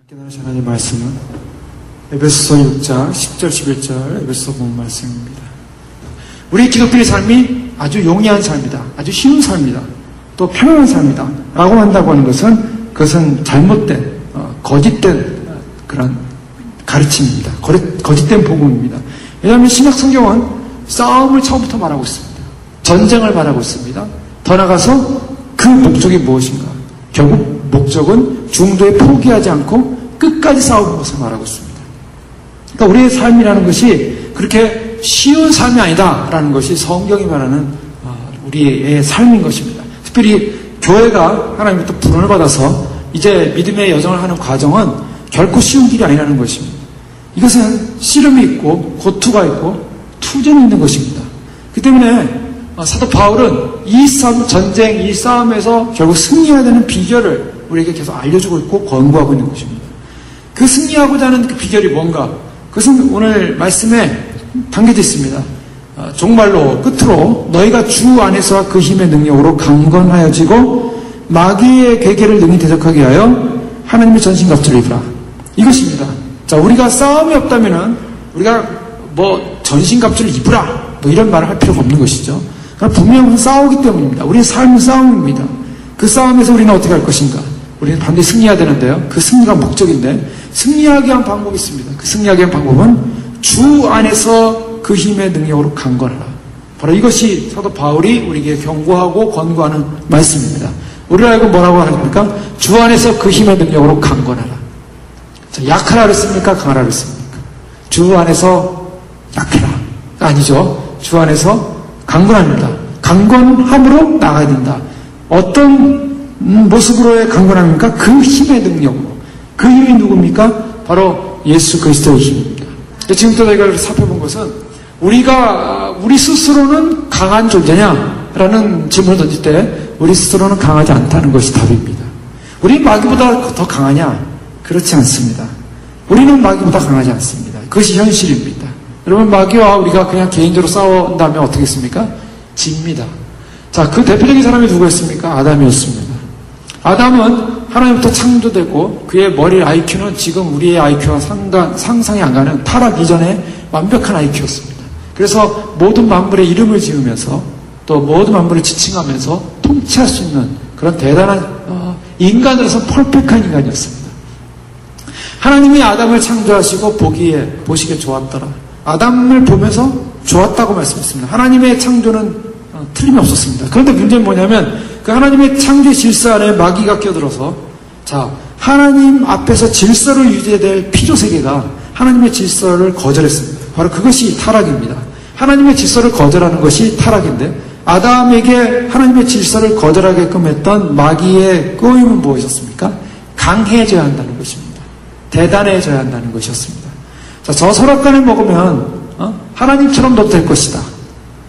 깨달으신 하나님의 말씀은 에베소서 6장 10절 11절 에베소서 본 말씀입니다. 우리 기독교의 삶이 아주 용이한 삶이다, 아주 쉬운 삶이다, 또 편안한 삶이다 라고 한다고 하는 것은 그것은 잘못된 거짓된 그런 가르침입니다. 거짓된 복음입니다. 왜냐하면 신약 성경은 싸움을 처음부터 말하고 있습니다. 전쟁을 말하고 있습니다. 더 나아가서 그 목적이 무엇인가? 결국 목적은 중도에 포기하지 않고 끝까지 싸우는 것을 말하고 있습니다. 그러니까 우리의 삶이라는 것이 그렇게 쉬운 삶이 아니다라는 것이 성경이 말하는 우리의 삶인 것입니다. 특별히 교회가 하나님부터 부름을 받아서 이제 믿음의 여정을 하는 과정은 결코 쉬운 길이 아니라는 것입니다. 이것은 씨름이 있고 고투가 있고 투쟁이 있는 것입니다. 그 때문에 사도 바울은 이 싸움, 전쟁, 이 싸움에서 결국 승리해야 되는 비결을 우리에게 계속 알려주고 있고 권고하고 있는 것입니다. 그 승리하고자 하는 그 비결이 뭔가? 그것은 오늘 말씀에 담겨져 있습니다. 종말로 끝으로 너희가 주 안에서와 그 힘의 능력으로 강건하여지고 마귀의 괴계를 능히 대적하게 하여 하나님의 전신갑주를 입으라. 이것입니다. 자, 우리가 싸움이 없다면은 우리가 전신갑주를 입으라 이런 말을 할 필요가 없는 것이죠. 분명히 싸우기 때문입니다. 우리의 삶은 싸움입니다. 그 싸움에서 우리는 어떻게 할 것인가? 우리는 반드시 승리해야 되는데요. 그 승리가 목적인데 승리하기 위한 방법이 있습니다. 그 승리하기 위한 방법은 주 안에서 그 힘의 능력으로 강건하라. 바로 이것이 사도 바울이 우리에게 경고하고 권고하는 말씀입니다. 우리를 알고 뭐라고 하십니까? 주 안에서 그 힘의 능력으로 강건하라. 자, 약하라 그랬습니까? 강하라 그랬습니까? 주 안에서 약해라. 아니죠. 주 안에서 강건합니다. 강건함으로 나가야 된다. 어떤 모습으로의 강건함입니까? 그 힘의 능력으로. 그 힘이 누굽니까? 바로 예수 그리스도의 힘입니다. 지금부터 저희가 살펴본 것은 우리 스스로는 강한 존재냐? 라는 질문을 던질 때 우리 스스로는 강하지 않다는 것이 답입니다. 우리 마귀보다 더 강하냐? 그렇지 않습니다. 우리는 마귀보다 강하지 않습니다. 그것이 현실입니다. 여러분, 마귀와 우리가 그냥 개인적으로 싸운다면 어떻게 했습니까? 집니다. 자, 그 대표적인 사람이 누구였습니까? 아담이었습니다. 아담은 하나님부터 창조되고 그의 머리 IQ는 지금 우리의 IQ와 상상이 안 가는 타락 이전에 완벽한 IQ였습니다. 그래서 모든 만물의 이름을 지으면서 또 모든 만물을 지칭하면서 통치할 수 있는 그런 대단한 인간으로서 퍼펙트한 인간이었습니다. 하나님이 아담을 창조하시고 보시기에 좋았더라. 아담을 보면서 좋았다고 말씀했습니다. 하나님의 창조는 틀림이 없었습니다. 그런데 문제는 뭐냐면 그 하나님의 창조의 질서 안에 마귀가 껴들어서 하나님 앞에서 질서를 유지해야 될 피조세계가 하나님의 질서를 거절했습니다. 바로 그것이 타락입니다. 하나님의 질서를 거절하는 것이 타락인데 아담에게 하나님의 질서를 거절하게끔 했던 마귀의 꼬임은 무엇이었습니까? 강해져야 한다는 것입니다. 대단해져야 한다는 것이었습니다. 자, 저 선악과를 먹으면 하나님처럼 너도 될 것이다.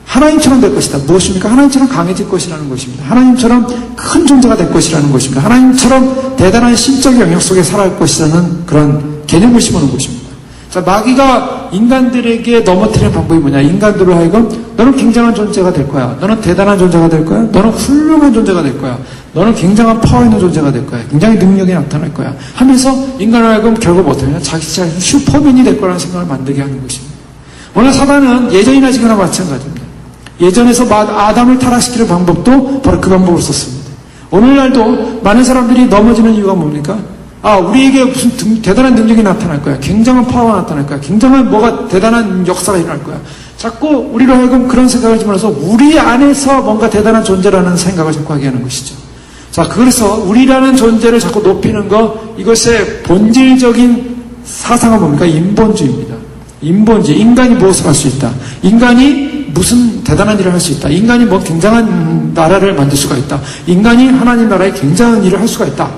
하나님처럼 될 것이다. 무엇입니까? 하나님처럼 강해질 것이라는 것입니다. 하나님처럼 큰 존재가 될 것이라는 것입니다. 하나님처럼 대단한 신적 영역 속에 살아갈 것이라는 그런 개념을 심어놓은 것입니다. 자, 마귀가 인간들에게 넘어뜨리는 방법이 뭐냐? 인간들로 하여금 너는 굉장한 존재가 될 거야. 너는 대단한 존재가 될 거야. 너는 훌륭한 존재가 될 거야. 너는 굉장한 파워 있는 존재가 될 거야. 굉장히 능력이 나타날 거야. 하면서 인간을 하여금 결국 어떻게 하냐? 자기 슈퍼맨이 될 거라는 생각을 만들게 하는 것입니다. 오늘 사단은 예전이나 지금이나 마찬가지입니다. 예전에서 아담을 타락시키는 방법도 바로 그 방법을 썼습니다. 오늘날도 많은 사람들이 넘어지는 이유가 뭡니까? 우리에게 무슨 대단한 능력이 나타날 거야. 굉장한 파워가 나타날 거야. 굉장한 대단한 역사가 일어날 거야. 자꾸 우리로 하여금 그런 생각을 하지 말아서 우리 안에서 뭔가 대단한 존재라는 생각을 자꾸 하게 하는 것이죠. 자, 그래서 우리라는 존재를 자꾸 높이는 거, 이것의 본질적인 사상은 뭡니까? 인본주의입니다. 인본주의. 인간이 무엇을 할 수 있다. 인간이 무슨 대단한 일을 할 수 있다. 인간이 굉장한 나라를 만들 수가 있다. 인간이 하나님 나라에 굉장한 일을 할 수가 있다.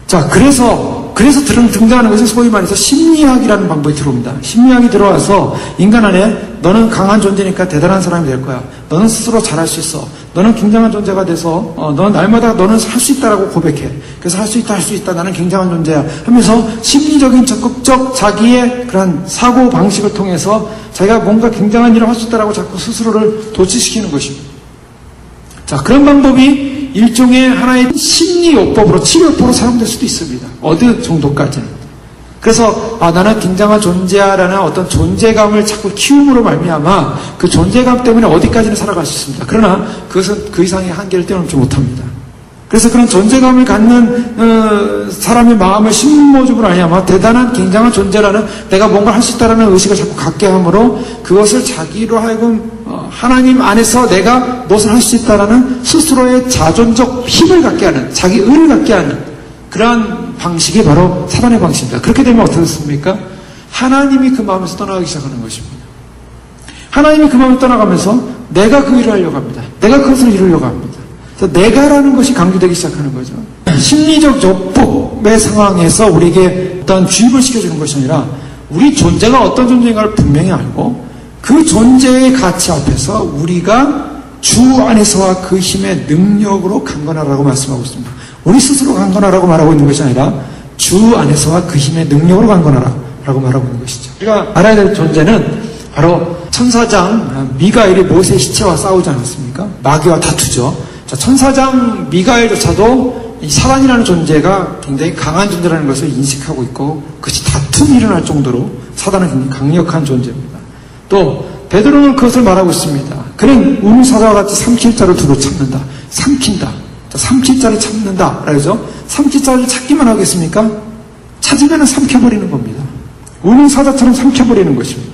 자, 그래서 등장하는 것은 소위 말해서 심리학이라는 방법이 들어옵니다. 심리학이 들어와서 인간 안에 너는 강한 존재니까 대단한 사람이 될 거야. 너는 스스로 잘할 수 있어. 너는 굉장한 존재가 돼서 너는 날마다 너는 할 수 있다라고 고백해. 그래서 할 수 있다. 나는 굉장한 존재야. 하면서 심리적인 적극적 자기의 그런 사고 방식을 통해서 자기가 뭔가 굉장한 일을 할 수 있다라고 자꾸 스스로를 도취시키는 것입니다. 자, 그런 방법이 일종의 하나의 심리요법으로, 치료요법으로 사용될 수도 있습니다. 어느 정도까지는. 그래서 나는 굉장한 존재야라는 어떤 존재감을 자꾸 키움으로 말미암아 그 존재감 때문에 어디까지는 살아갈 수 있습니다. 그러나 그것은 그 이상의 한계를 뛰어넘지 못합니다. 그래서 그런 존재감을 갖는 사람의 마음을 심어주고 나면 대단한 굉장한 존재라는, 내가 뭔가 할 수 있다는 의식을 자꾸 갖게 함으로 그것을 자기로 하여금 하나님 안에서 내가 무엇을 할 수 있다는 스스로의 자존적 힘을 갖게 하는, 자기 의를 갖게 하는 그러한 방식이 바로 사단의 방식입니다. 그렇게 되면 어떻게 됐습니까? 하나님이 그 마음에서 떠나가기 시작하는 것입니다. 하나님이 그 마음을 떠나가면서 내가 그 일을 하려고 합니다. 내가 그것을 이루려고 합니다. 내가라는 것이 강조되기 시작하는 거죠. 심리적 요법의 상황에서 우리에게 어떤 주입을 시켜주는 것이 아니라 우리 존재가 어떤 존재인가를 분명히 알고 그 존재의 가치 앞에서 우리가 주 안에서와 그 힘의 능력으로 강건하라고 말씀하고 있습니다. 우리 스스로 강건하라고 말하고 있는 것이 아니라 주 안에서와 그 힘의 능력으로 강건하라고 말하고 있는 것이죠. 우리가 알아야 될 존재는 바로 천사장 미가엘이 모세의 시체와 싸우지 않았습니까? 마귀와 다투죠. 천사장 미가엘조차도 이 사단이라는 존재가 굉장히 강한 존재라는 것을 인식하고 있고 그것이 다툼이 일어날 정도로 사단은 굉장히 강력한 존재입니다. 또 베드로는 그것을 말하고 있습니다. 그는 우는 사자와 같이 삼킬 자를 두고 참는다. 삼킨다. 삼킬 자를 참는다. 그러죠. 삼킬 자를 찾기만 하겠습니까? 찾으면 삼켜버리는 겁니다. 우는 사자처럼 삼켜버리는 것입니다.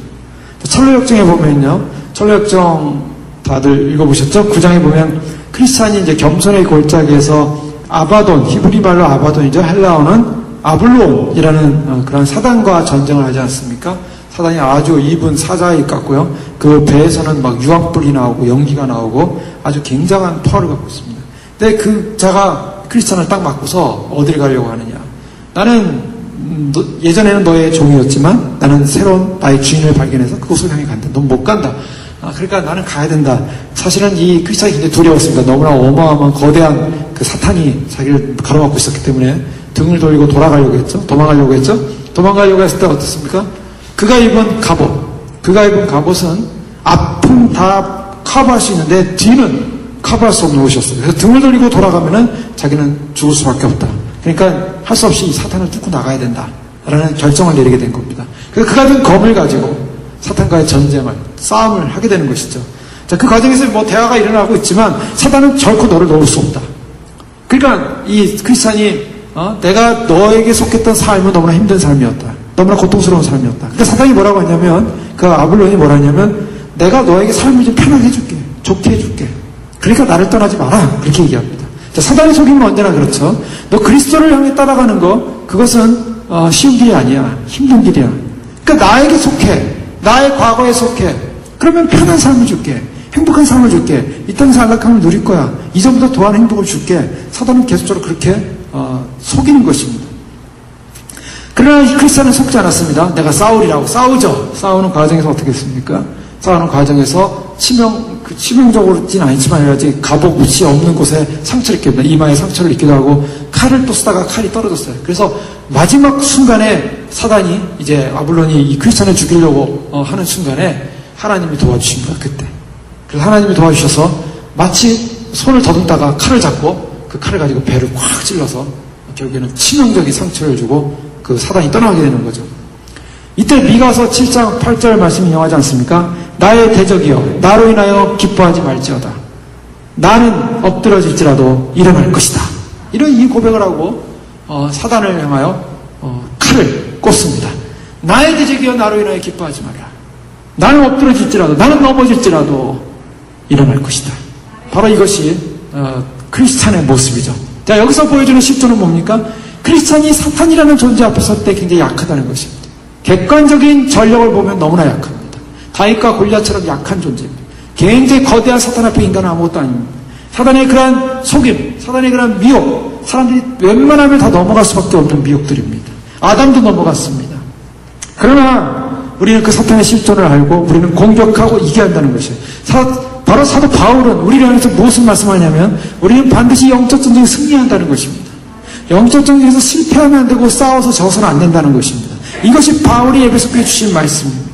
철로역정에 보면요. 철로역정 다들 읽어보셨죠? 9장에 보면 크리스찬이 이제 겸손의 골짜기에서 아바돈, 히브리 말로 아바돈이죠. 헬라어는 아블론이라는 그런 사단과 전쟁을 하지 않습니까? 사단이 아주 입은 사자에 같고요. 그 배에서는 막 유황불이 나오고 연기가 나오고 아주 굉장한 파워를 갖고 있습니다. 근데 그 자가 크리스찬을 딱 맞고서 어디를 가려고 하느냐. 나는 예전에는 너의 종이었지만 나는 새로운 나의 주인을 발견해서 그곳을 향해 간다. 넌 못 간다. 그러니까 나는 가야 된다. 사실은 이 크리스찬이 굉장히 두려웠습니다. 너무나 어마어마한 거대한 그 사탄이 자기를 가로막고 있었기 때문에 등을 돌리고 돌아가려고 했죠. 도망가려고 했죠. 도망가려고 했을 때 어떻습니까? 그가 입은 갑옷은 앞은 다 커버할 수 있는데 뒤는 커버할 수 없는 옷이었어요. 그래서 등을 돌리고 돌아가면은 자기는 죽을 수밖에 없다. 그러니까 할 수 없이 이 사탄을 뚫고 나가야 된다라는 결정을 내리게 된 겁니다. 그래서 그가 든 검을 가지고 사탄과의 전쟁을, 싸움을 하게 되는 것이죠. 자, 그 과정에서 뭐 대화가 일어나고 있지만 사탄은 결코 너를 놓을 수 없다. 그러니까 이 크리스찬이 내가 너에게 속했던 삶은 너무나 힘든 삶이었다. 너무나 고통스러운 삶이었다. 그러니까 사탄이 뭐라고 하냐면, 그 아블론이 뭐라 하냐면, 내가 너에게 삶을 좀 편하게 해줄게. 좋게 해줄게. 그러니까 나를 떠나지 마라. 그렇게 얘기합니다. 자, 사단의 속임은 언제나 그렇죠. 너 그리스도를 향해 따라가는 거, 그것은 쉬운 길이 아니야. 힘든 길이야. 그러니까 나에게 속해. 나의 과거에 속해. 그러면 편한 삶을 줄게. 행복한 삶을 줄게. 이 땅에서 안락함을 누릴 거야. 이전보다 더한 행복을 줄게. 사단은 계속적으로 그렇게 속이는 것입니다. 그러나 이 크리스찬은 속지 않았습니다. 내가 싸우리라고 싸우죠. 싸우는 과정에서 어떻게 했습니까? 싸우는 과정에서 치명적으로는 아니지만 아직 갑옷이 없는 곳에 상처를 입게 됩니다. 이마에 상처를 입기도 하고 칼을 또 쓰다가 칼이 떨어졌어요. 그래서 마지막 순간에 사단이 이제 아블론이 이 크리스찬을 죽이려고 하는 순간에 하나님이 도와주신 거야. 그때. 그래서 하나님이 도와주셔서 마치 손을 더듬다가 칼을 잡고 그 칼을 가지고 배를 꽉 찔러서 결국에는 치명적인 상처를 주고 그 사단이 떠나게 되는 거죠. 이때 미가서 7장 8절 말씀이 인용하지 않습니까? 나의 대적이여 나로 인하여 기뻐하지 말지어다. 나는 엎드러질지라도 일어날 것이다. 이런 이 고백을 하고 사단을 향하여 칼을 꽂습니다. 나의 대적이여 나로 인하여 기뻐하지 마라. 나는 엎드러질지라도 나는 넘어질지라도 일어날 것이다. 바로 이것이 크리스찬의 모습이죠. 자, 여기서 보여주는 실존은 뭡니까? 크리스찬이 사탄이라는 존재 앞에 설 때 굉장히 약하다는 것입니다. 객관적인 전력을 보면 너무나 약합니다. 다윗과 골리앗처럼 약한 존재입니다. 굉장히 거대한 사탄 앞에 인간은 아무것도 아닙니다. 사단의 그러한 속임, 사단의 그러한 미혹, 사람들이 웬만하면 다 넘어갈 수밖에 없는 미혹들입니다. 아담도 넘어갔습니다. 그러나 우리는 그 사탄의 실존을 알고 우리는 공격하고 이겨야 한다는 것이에요. 바로 사도 바울은 우리를 향해서 무엇을 말씀하냐면 우리는 반드시 영적 전쟁에 승리한다는 것입니다. 영적 전쟁에서 실패하면 안 되고 싸워서 져서는 안 된다는 것입니다. 이것이 바울이 에베소서에 주신 말씀입니다.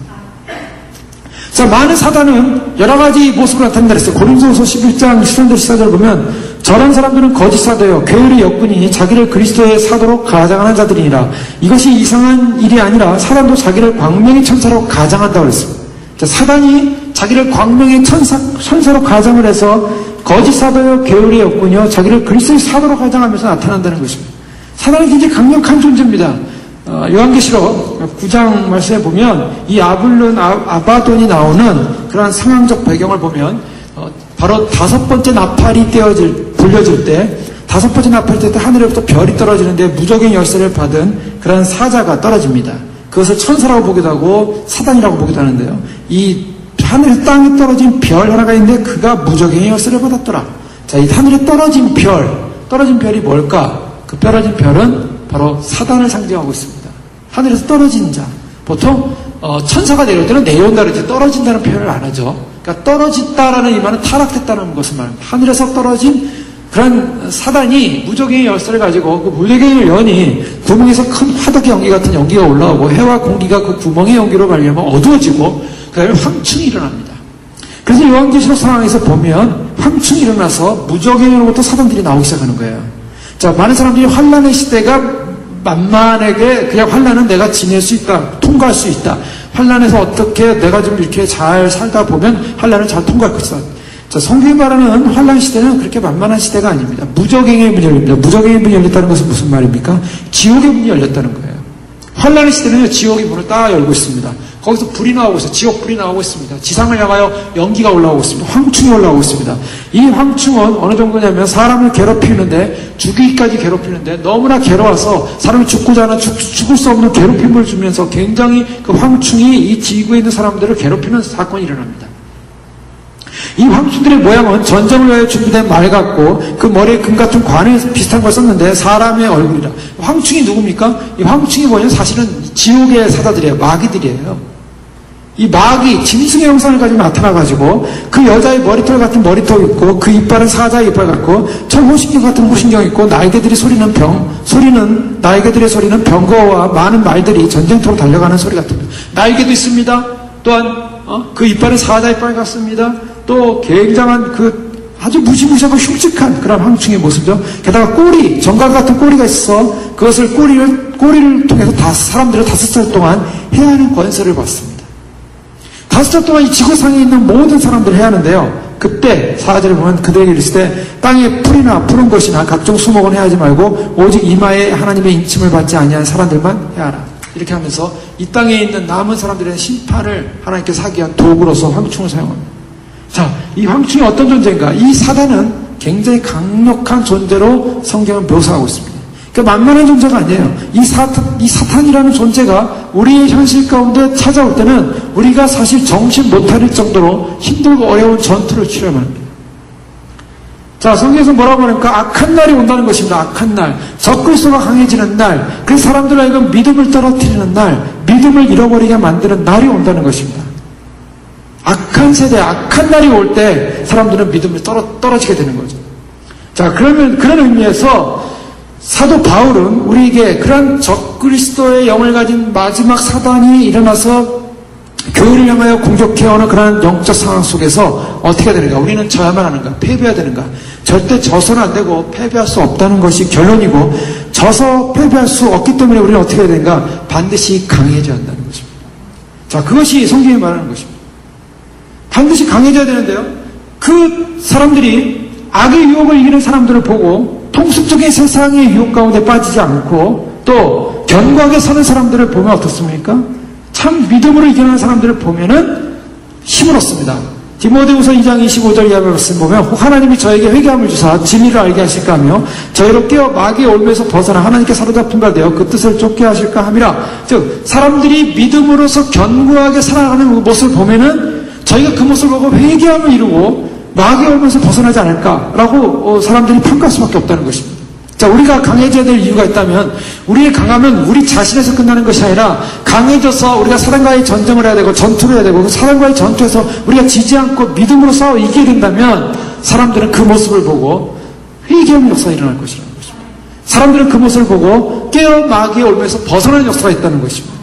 자, 많은 사단은 여러 가지 모습으로 나타낸다 그랬어요. 고린도후서 11장 13절 14절 보면 저런 사람들은 거짓 사도요 게으르 역군이 자기를 그리스도의 사도로 가장하는 자들이니라. 이것이 이상한 일이 아니라 사단도 자기를 광명의 천사로 가장한다고 그랬습니다. 자, 사단이 자기를 광명의 천사로 가장을 해서 거짓 사도요 게으르 역군이요 자기를 그리스도의 사도로 가장하면서 나타난다는 것입니다. 사단은 굉장히 강력한 존재입니다. 요한계시록 9장 말씀에 보면 이 아블론, 아바돈이 나오는 그러한 상황적 배경을 보면 바로 5번째 나팔이 불려질 때 5번째 나팔이 때 하늘에부터 별이 떨어지는데 무적의 열쇠를 받은 그러한 사자가 떨어집니다. 그것을 천사라고 보기도 하고 사단이라고 보기도 하는데요. 이 하늘 땅에 떨어진 별 하나가 있는데 그가 무적의 열쇠를 받았더라. 자, 이 하늘에 떨어진 별이 뭘까? 그 떨어진 별은 바로 사단을 상징하고 있습니다. 하늘에서 떨어진 자. 보통 천사가 내려올 때는 내려온다 그러지 떨어진다는 표현을 안 하죠. 그러니까 떨어졌다라는 이 말은 타락했다는 것을 말합니다. 하늘에서 떨어진 그런 사단이 무적의 열쇠를 가지고 그 무적의 연이 구멍에서 큰 화덕의 연기 같은 연기가 올라오고 해와 공기가 그 구멍의 연기로 말미암아 어두워지고 그 다음에 황충이 일어납니다. 그래서 요한계시록 상황에서 보면 황충이 일어나서 무적의 연으로부터 사단들이 나오기 시작하는 거예요. 자, 많은 사람들이 환란의 시대가 만만하게 그냥 환란은 내가 지낼 수 있다, 통과할 수 있다. 환란에서 어떻게 내가 좀 이렇게 잘 살다 보면 환란을 잘 통과할 것이다. 자, 성경이 말하는 환란 시대는 그렇게 만만한 시대가 아닙니다. 무적행의 문이 열립니다. 무적행의 문이 열렸다는 것은 무슨 말입니까? 지옥의 문이 열렸다는 거예요. 환란의 시대는요, 지옥의 문을 딱 열고 있습니다. 거기서 불이 나오고 있어요. 지옥 불이 나오고 있습니다. 지상을 향하여 연기가 올라오고 있습니다. 황충이 올라오고 있습니다. 이 황충은 어느 정도냐면 사람을 괴롭히는데, 죽이기까지 괴롭히는데 너무나 괴로워서 사람이 죽고자 하는 죽을 수 없는 괴롭힘을 주면서 굉장히 그 황충이 이 지구에 있는 사람들을 괴롭히는 사건이 일어납니다. 이 황충들의 모양은 전쟁을 위하여 준비된 말 같고 그 머리에 금 같은 관에 비슷한 걸 썼는데 사람의 얼굴이라. 황충이 누굽니까? 이 황충이 뭐냐면 사실은 지옥의 사자들이에요. 마귀들이에요. 이 마귀, 짐승의 형상을 가지고 나타나가지고 그 여자의 머리털 같은 머리털 있고 그 이빨은 사자의 이빨 같고 철호신경 같은 호신경 있고 날개들의 소리는 병거와 많은 말들이 전쟁터로 달려가는 소리 같습니다. 날개도 있습니다. 또한 그 이빨은 사자 이빨 같습니다. 또 굉장한 그 아주 무시무시하고 흉측한 그런 황충의 모습이죠. 게다가 꼬리, 정갈 같은 꼬리가 있어 그것을 꼬리를 통해서 사람들을 5살 동안 해야 하는 권세를 받습니다. 5살 동안 이 지구상에 있는 모든 사람들을 해야 하는데요. 그때 사자를 보면 그들에게 이르실 때 땅에 풀이나 푸른 것이나 각종 수목은 해야 하지 말고 오직 이마에 하나님의 인침을 받지 아니한 사람들만 해야 하라. 이렇게 하면서 이 땅에 있는 남은 사람들의 심판을 하나님께서 하기 위한 도구로서 황충을 사용합니다. 자, 이 황충이 어떤 존재인가? 이 사단은 굉장히 강력한 존재로 성경을 묘사하고 있습니다. 그러니까 만만한 존재가 아니에요. 이 사탄이라는 존재가 우리의 현실 가운데 찾아올 때는 우리가 사실 정신 못 차릴 정도로 힘들고 어려운 전투를 치러야 합니다. 자, 성경에서 뭐라고 하니까 악한 날이 온다는 것입니다. 악한 날. 적그리스도가 강해지는 날. 그 사람들 하여금 믿음을 떨어뜨리는 날. 믿음을 잃어버리게 만드는 날이 온다는 것입니다. 악한 세대, 악한 날이 올 때 사람들은 믿음을 떨어지게 되는 거죠. 자, 그러면 그런 의미에서 사도 바울은 우리에게 그런 적그리스도의 영을 가진 마지막 사단이 일어나서 교회를 향하여 공격해오는 그런 영적 상황 속에서 어떻게 되는가? 우리는 져야만 하는가? 패배해야 되는가? 절대 져서는 안 되고 패배할 수 없다는 것이 결론이고 져서 패배할 수 없기 때문에 우리는 어떻게 해야 되는가? 반드시 강해져야 한다는 것입니다. 자, 그것이 성경이 말하는 것입니다. 반드시 강해져야 되는데요. 그 사람들이 악의 유혹을 이기는 사람들을 보고 통속적인 세상의 유혹 가운데 빠지지 않고 또 견고하게 서는 사람들을 보면 어떻습니까? 참 믿음으로 이겨내는 사람들을 보면은 힘을 얻습니다. 디모데후서 2장 25절 이하의 말씀 보면 하나님이 저에게 회개함을 주사 진리를 알게 하실까 하며 저희로 깨어 마귀의 올무에서 벗어나 하나님께 사로잡힌 바 되어 그 뜻을 쫓게 하실까 함이라. 즉 사람들이 믿음으로서 견고하게 살아가는 모습을 보면은 저희가 그 모습을 보고 회개함을 이루고 마귀의 올무에서 벗어나지 않을까라고 사람들이 평가할 수밖에 없다는 것입니다. 자, 우리가 강해져야 될 이유가 있다면 우리의 강함은 우리 자신에서 끝나는 것이 아니라 강해져서 우리가 사단과의 전쟁을 해야 되고 전투를 해야 되고 그 사단과의 전투에서 우리가 지지 않고 믿음으로 싸워 이기게 된다면 사람들은 그 모습을 보고 회개하는 역사가 일어날 것이라는 것입니다. 사람들은 그 모습을 보고 깨어 마귀의 올무에서 벗어나는 역사가 있다는 것입니다.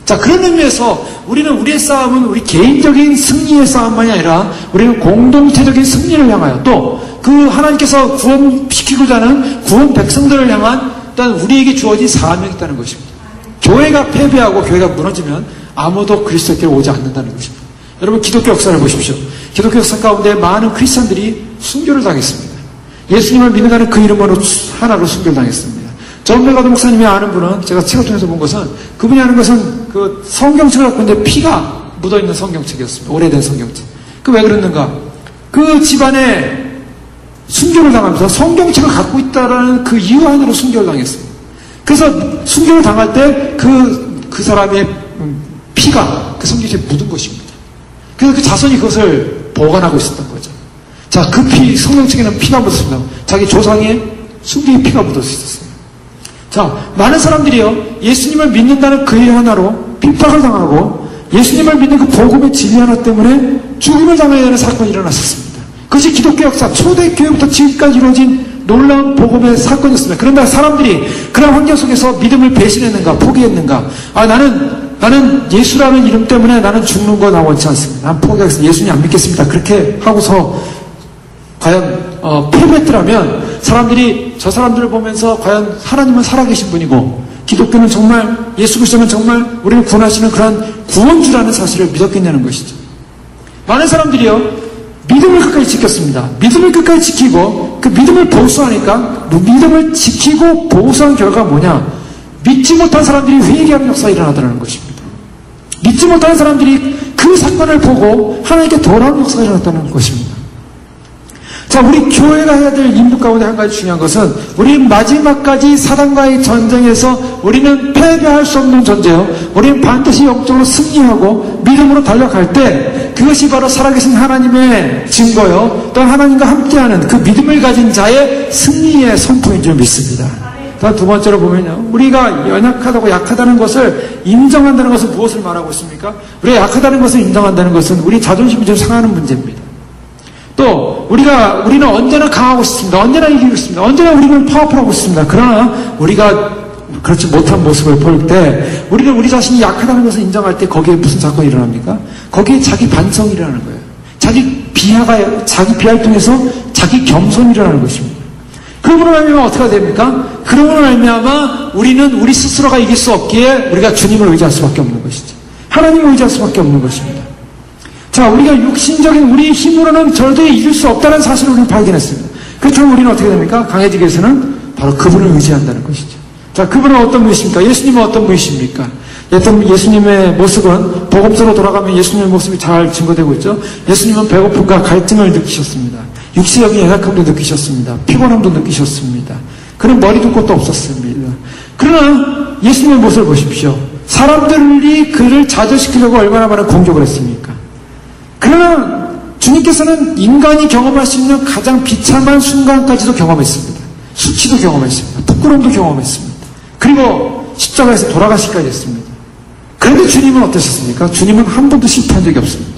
자, 그런 의미에서 우리는 우리의 싸움은 우리 개인적인 승리의 싸움만이 아니라 우리는 공동체적인 승리를 향하여 또 그 하나님께서 구원시키고자 하는 구원 백성들을 향한 일단 우리에게 주어진 사명이 있다는 것입니다. 교회가 패배하고 교회가 무너지면 아무도 그리스도께로 오지 않는다는 것입니다. 여러분, 기독교 역사를 보십시오. 기독교 역사 가운데 많은 크리스천들이 순교를 당했습니다. 예수님을 믿는다는 그 이름으로 하나로 순교를 당했습니다. 존 메가드 목사님이 아는 분은 제가 책을 통해서 본 것은 그분이 아는 것은 그 성경책을 갖고 있는데 피가 묻어있는 성경책이었습니다. 오래된 성경책. 그 왜 그랬는가? 그 집안에 순교를 당하면서 성경책을 갖고 있다라는 그 이유 하나로 순교를 당했습니다. 그래서 순교를 당할 때 그 사람의 피가 그 성경책에 묻은 것입니다. 그래서 그 자손이 그것을 보관하고 있었던 거죠. 자, 그 성경책에는 피가 묻었습니다. 자기 조상의 순교의 피가 묻어 있었어요. 자, 많은 사람들이요, 예수님을 믿는다는 그 일 하나로 핍박을 당하고 예수님을 믿는 그 복음의 진리 하나 때문에 죽음을 당해야 되는 사건이 일어났었습니다. 그것이 기독교 역사 초대교회부터 지금까지 이루어진 놀라운 복음의 사건이었습니다. 그런데 사람들이 그런 환경 속에서 믿음을 배신했는가, 포기했는가? 아, 나는 예수라는 이름 때문에 나는 죽는 거 나 원치 않습니다. 난 포기하겠습니다. 예수님 안 믿겠습니다. 그렇게 하고서 과연 패배했더라면 사람들이 저 사람들을 보면서 과연 하나님은 살아계신 분이고 기독교는 정말 예수 그리스도는 정말 우리를 구원하시는 그런 구원주라는 사실을 믿었겠냐는 것이죠. 많은 사람들이요, 믿음을 끝까지 지켰습니다. 믿음을 끝까지 지키고 그 믿음을 보수하니까 믿음을 지키고 보수한 결과가 뭐냐? 믿지 못한 사람들이 회개하는 역사가 일어나더라는 것입니다. 믿지 못하는 사람들이 그 사건을 보고 하나님께 돌아오는 역사가 일어났다는 것입니다. 자, 우리 교회가 해야 될 임무 가운데 한 가지 중요한 것은 우리는 마지막까지 사단과의 전쟁에서 우리는 패배할 수 없는 존재요. 우리는 반드시 영적으로 승리하고 믿음으로 달려갈 때 그것이 바로 살아계신 하나님의 증거요. 또 하나님과 함께하는 그 믿음을 가진 자의 승리의 선포인 줄 믿습니다. 다음 두 번째로 보면요, 우리가 연약하다고 약하다는 것을 인정한다는 것은 무엇을 말하고 있습니까? 우리가 약하다는 것을 인정한다는 것은 우리 자존심이 좀 상하는 문제입니다. 또 우리는 언제나 강하고 싶습니다. 언제나 이기고 싶습니다. 언제나 우리는 파워풀하고 싶습니다. 그러나 우리가 그렇지 못한 모습을 볼 때 우리는 우리 자신이 약하다는 것을 인정할 때 거기에 무슨 사건이 일어납니까? 거기에 자기 반성이 일어나는 거예요. 자기 비하를 통해서 자기 겸손이 일어나는 것입니다. 그러므로 말미암아 어떻게 됩니까? 그러므로 말미암아 우리는 우리 스스로가 이길 수 없기에 우리가 주님을 의지할 수밖에 없는 것이죠. 하나님을 의지할 수밖에 없는 것입니다. 자, 우리가 육신적인 우리의 힘으로는 절대 이길 수 없다는 사실을 우리는 발견했습니다. 그렇다면 우리는 어떻게 됩니까? 강해지기 위해서는 바로 그분을 의지한다는 것이죠. 자, 그분은 어떤 분이십니까? 예수님은 어떤 분이십니까? 예수님의 모습은 복음서로 돌아가면 예수님의 모습이 잘 증거되고 있죠. 예수님은 배고픔과 갈증을 느끼셨습니다. 육체적인 연약함도 느끼셨습니다. 피곤함도 느끼셨습니다. 그는 머리도 꽃도 없었습니다. 그러나 예수님의 모습을 보십시오. 사람들이 그를 좌절시키려고 얼마나 많은 공격을 했습니까? 그러나 주님께서는 인간이 경험할 수 있는 가장 비참한 순간까지도 경험했습니다. 수치도 경험했습니다. 부끄러움도 경험했습니다. 그리고 십자가에서 돌아가시기까지 했습니다. 그런데 주님은 어떠셨습니까? 주님은 한 번도 실패한 적이 없습니다.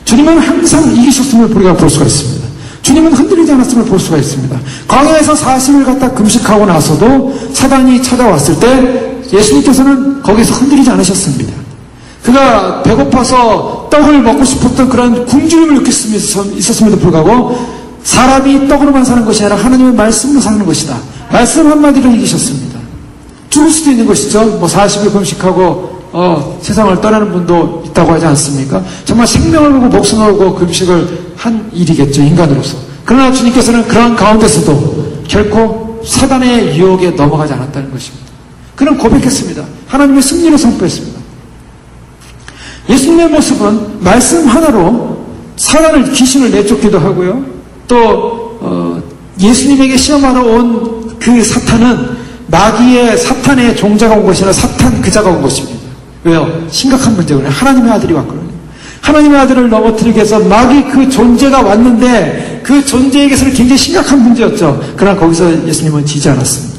주님은 항상 이기셨음을 우리가 볼 수가 있습니다. 주님은 흔들리지 않았음을 볼 수가 있습니다. 광야에서 40일 갖다 금식하고 나서도 사단이 찾아왔을 때 예수님께서는 거기서 흔들리지 않으셨습니다. 그가 배고파서 떡을 먹고 싶었던 그런 굶주림을 느낄 수 있었음에도 불구하고 사람이 떡으로만 사는 것이 아니라 하나님의 말씀으로 사는 것이다. 말씀 한마디로 이기셨습니다. 죽을 수도 있는 것이죠. 40일 금식하고 세상을 떠나는 분도 있다고 하지 않습니까? 정말 생명을 걸고 목숨을 걸고 금식을 한 일이겠죠, 인간으로서. 그러나 주님께서는 그러한 가운데서도 결코 사단의 유혹에 넘어가지 않았다는 것입니다. 그는 고백했습니다. 하나님의 승리를 선포했습니다. 예수님의 모습은 말씀 하나로 사단을, 귀신을 내쫓기도 하고요. 또 예수님에게 시험하러 온 그 사탄은 마귀의 사탄의 종자가 온 것이 아니라 사탄 그자가 온 것입니다. 왜요? 심각한 문제거든요. 하나님의 아들이 왔거든요. 하나님의 아들을 넘어뜨리기 위해서 마귀 그 존재가 왔는데 그 존재에게서는 굉장히 심각한 문제였죠. 그러나 거기서 예수님은 지지 않았습니다.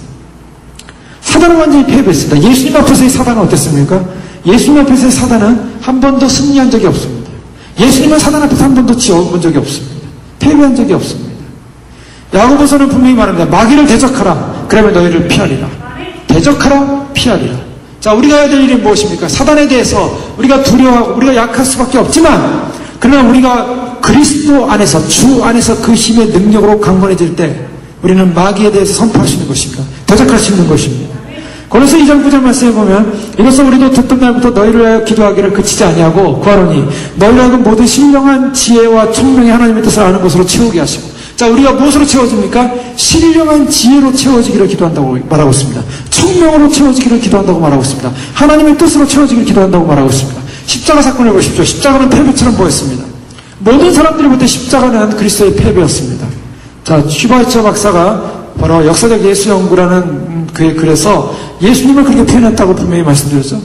사단은 완전히 패배했습니다. 예수님 앞에서의 사단은 어땠습니까? 예수님 앞에서의 사단은 한 번도 승리한 적이 없습니다. 예수님은 사단 앞에서 한 번도 지어본 적이 없습니다. 패배한 적이 없습니다. 야고보서는 분명히 말합니다. 마귀를 대적하라. 그러면 너희를 피하리라. 대적하라. 피하리라. 자, 우리가 해야 될 일이 무엇입니까? 사단에 대해서 우리가 두려워하고 우리가 약할 수밖에 없지만, 그러나 우리가 그리스도 안에서, 주 안에서 그 힘의 능력으로 강건해질 때 우리는 마귀에 대해서 선포할 수 있는 것입니다. 대적할 수 있는 것입니다. 고린도서 2장 9절 말씀에 보면, 이것은 우리도 듣던 날부터 너희를 위하여 기도하기를 그치지 아니하고 구하노니 너희를 하여금 모든 신령한 지혜와 총명의 하나님의 뜻을 아는 것으로 채우게 하시고. 자, 우리가 무엇으로 채워집니까? 신령한 지혜로 채워지기를 기도한다고 말하고 있습니다. 총명으로 채워지기를 기도한다고 말하고 있습니다. 하나님의 뜻으로 채워지기를 기도한다고 말하고 있습니다. 십자가 사건을 보십시오. 십자가는 패배처럼 보였습니다. 모든 사람들이 볼 때 십자가는 그리스도의 패배였습니다. 자, 슈바이처 박사가 바로 역사적 예수 연구라는 그의 글에서 예수님을 그렇게 표현했다고 분명히 말씀드렸죠.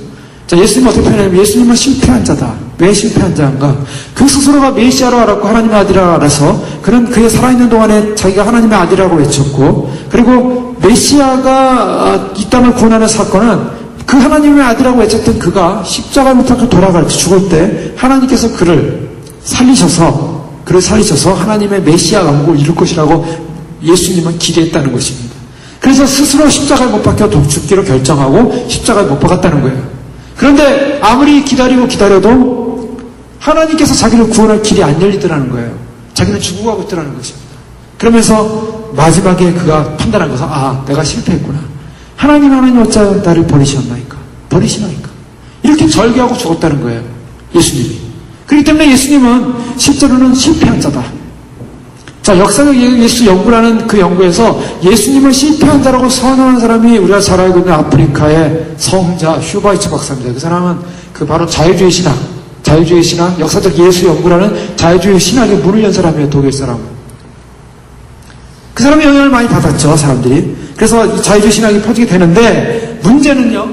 자, 예수님은 어떻게 표현하냐면 예수님은 실패한 자다. 왜 실패한 자인가? 그 스스로가 메시아로 알았고 하나님의 아들이라고 알아서 그는 그의 살아있는 동안에 자기가 하나님의 아들이라고 외쳤고, 그리고 메시아가 이 땅을 구원하는 사건은 그 하나님의 아들이라고 외쳤던 그가 십자가에 못 박혀 돌아갈 때, 죽을 때 하나님께서 그를 살리셔서 하나님의 메시아 왕국을 이룰 것이라고 예수님은 기대했다는 것입니다. 그래서 스스로 십자가에 못 박혀 죽기로 결정하고 십자가에 못 박았다는 거예요. 그런데 아무리 기다려도 하나님께서 자기를 구원할 길이 안 열리더라는 거예요. 자기는 죽어가고 있더라는 것입니다. 그러면서 마지막에 그가 판단한 것은, 내가 실패했구나. 하나님 어찌 나를 버리시나이까? 이렇게 절개하고 죽었다는 거예요. 예수님이. 그렇기 때문에 예수님은 실제로는 실패한 자다. 자, 역사적 예수 연구라는 그 연구에서 예수님을 실패한 자라고 선언한 사람이 우리가 잘 알고 있는 아프리카의 성자 슈바이처 박사입니다. 그 사람은 바로 자유주의 신학, 역사적 예수 연구라는 자유주의 신학의 문을 연 사람이에요. 독일 사람. 그 사람의 영향을 많이 받았죠, 사람들이. 그래서 이 자유주의 신학이 퍼지게 되는데, 문제는요,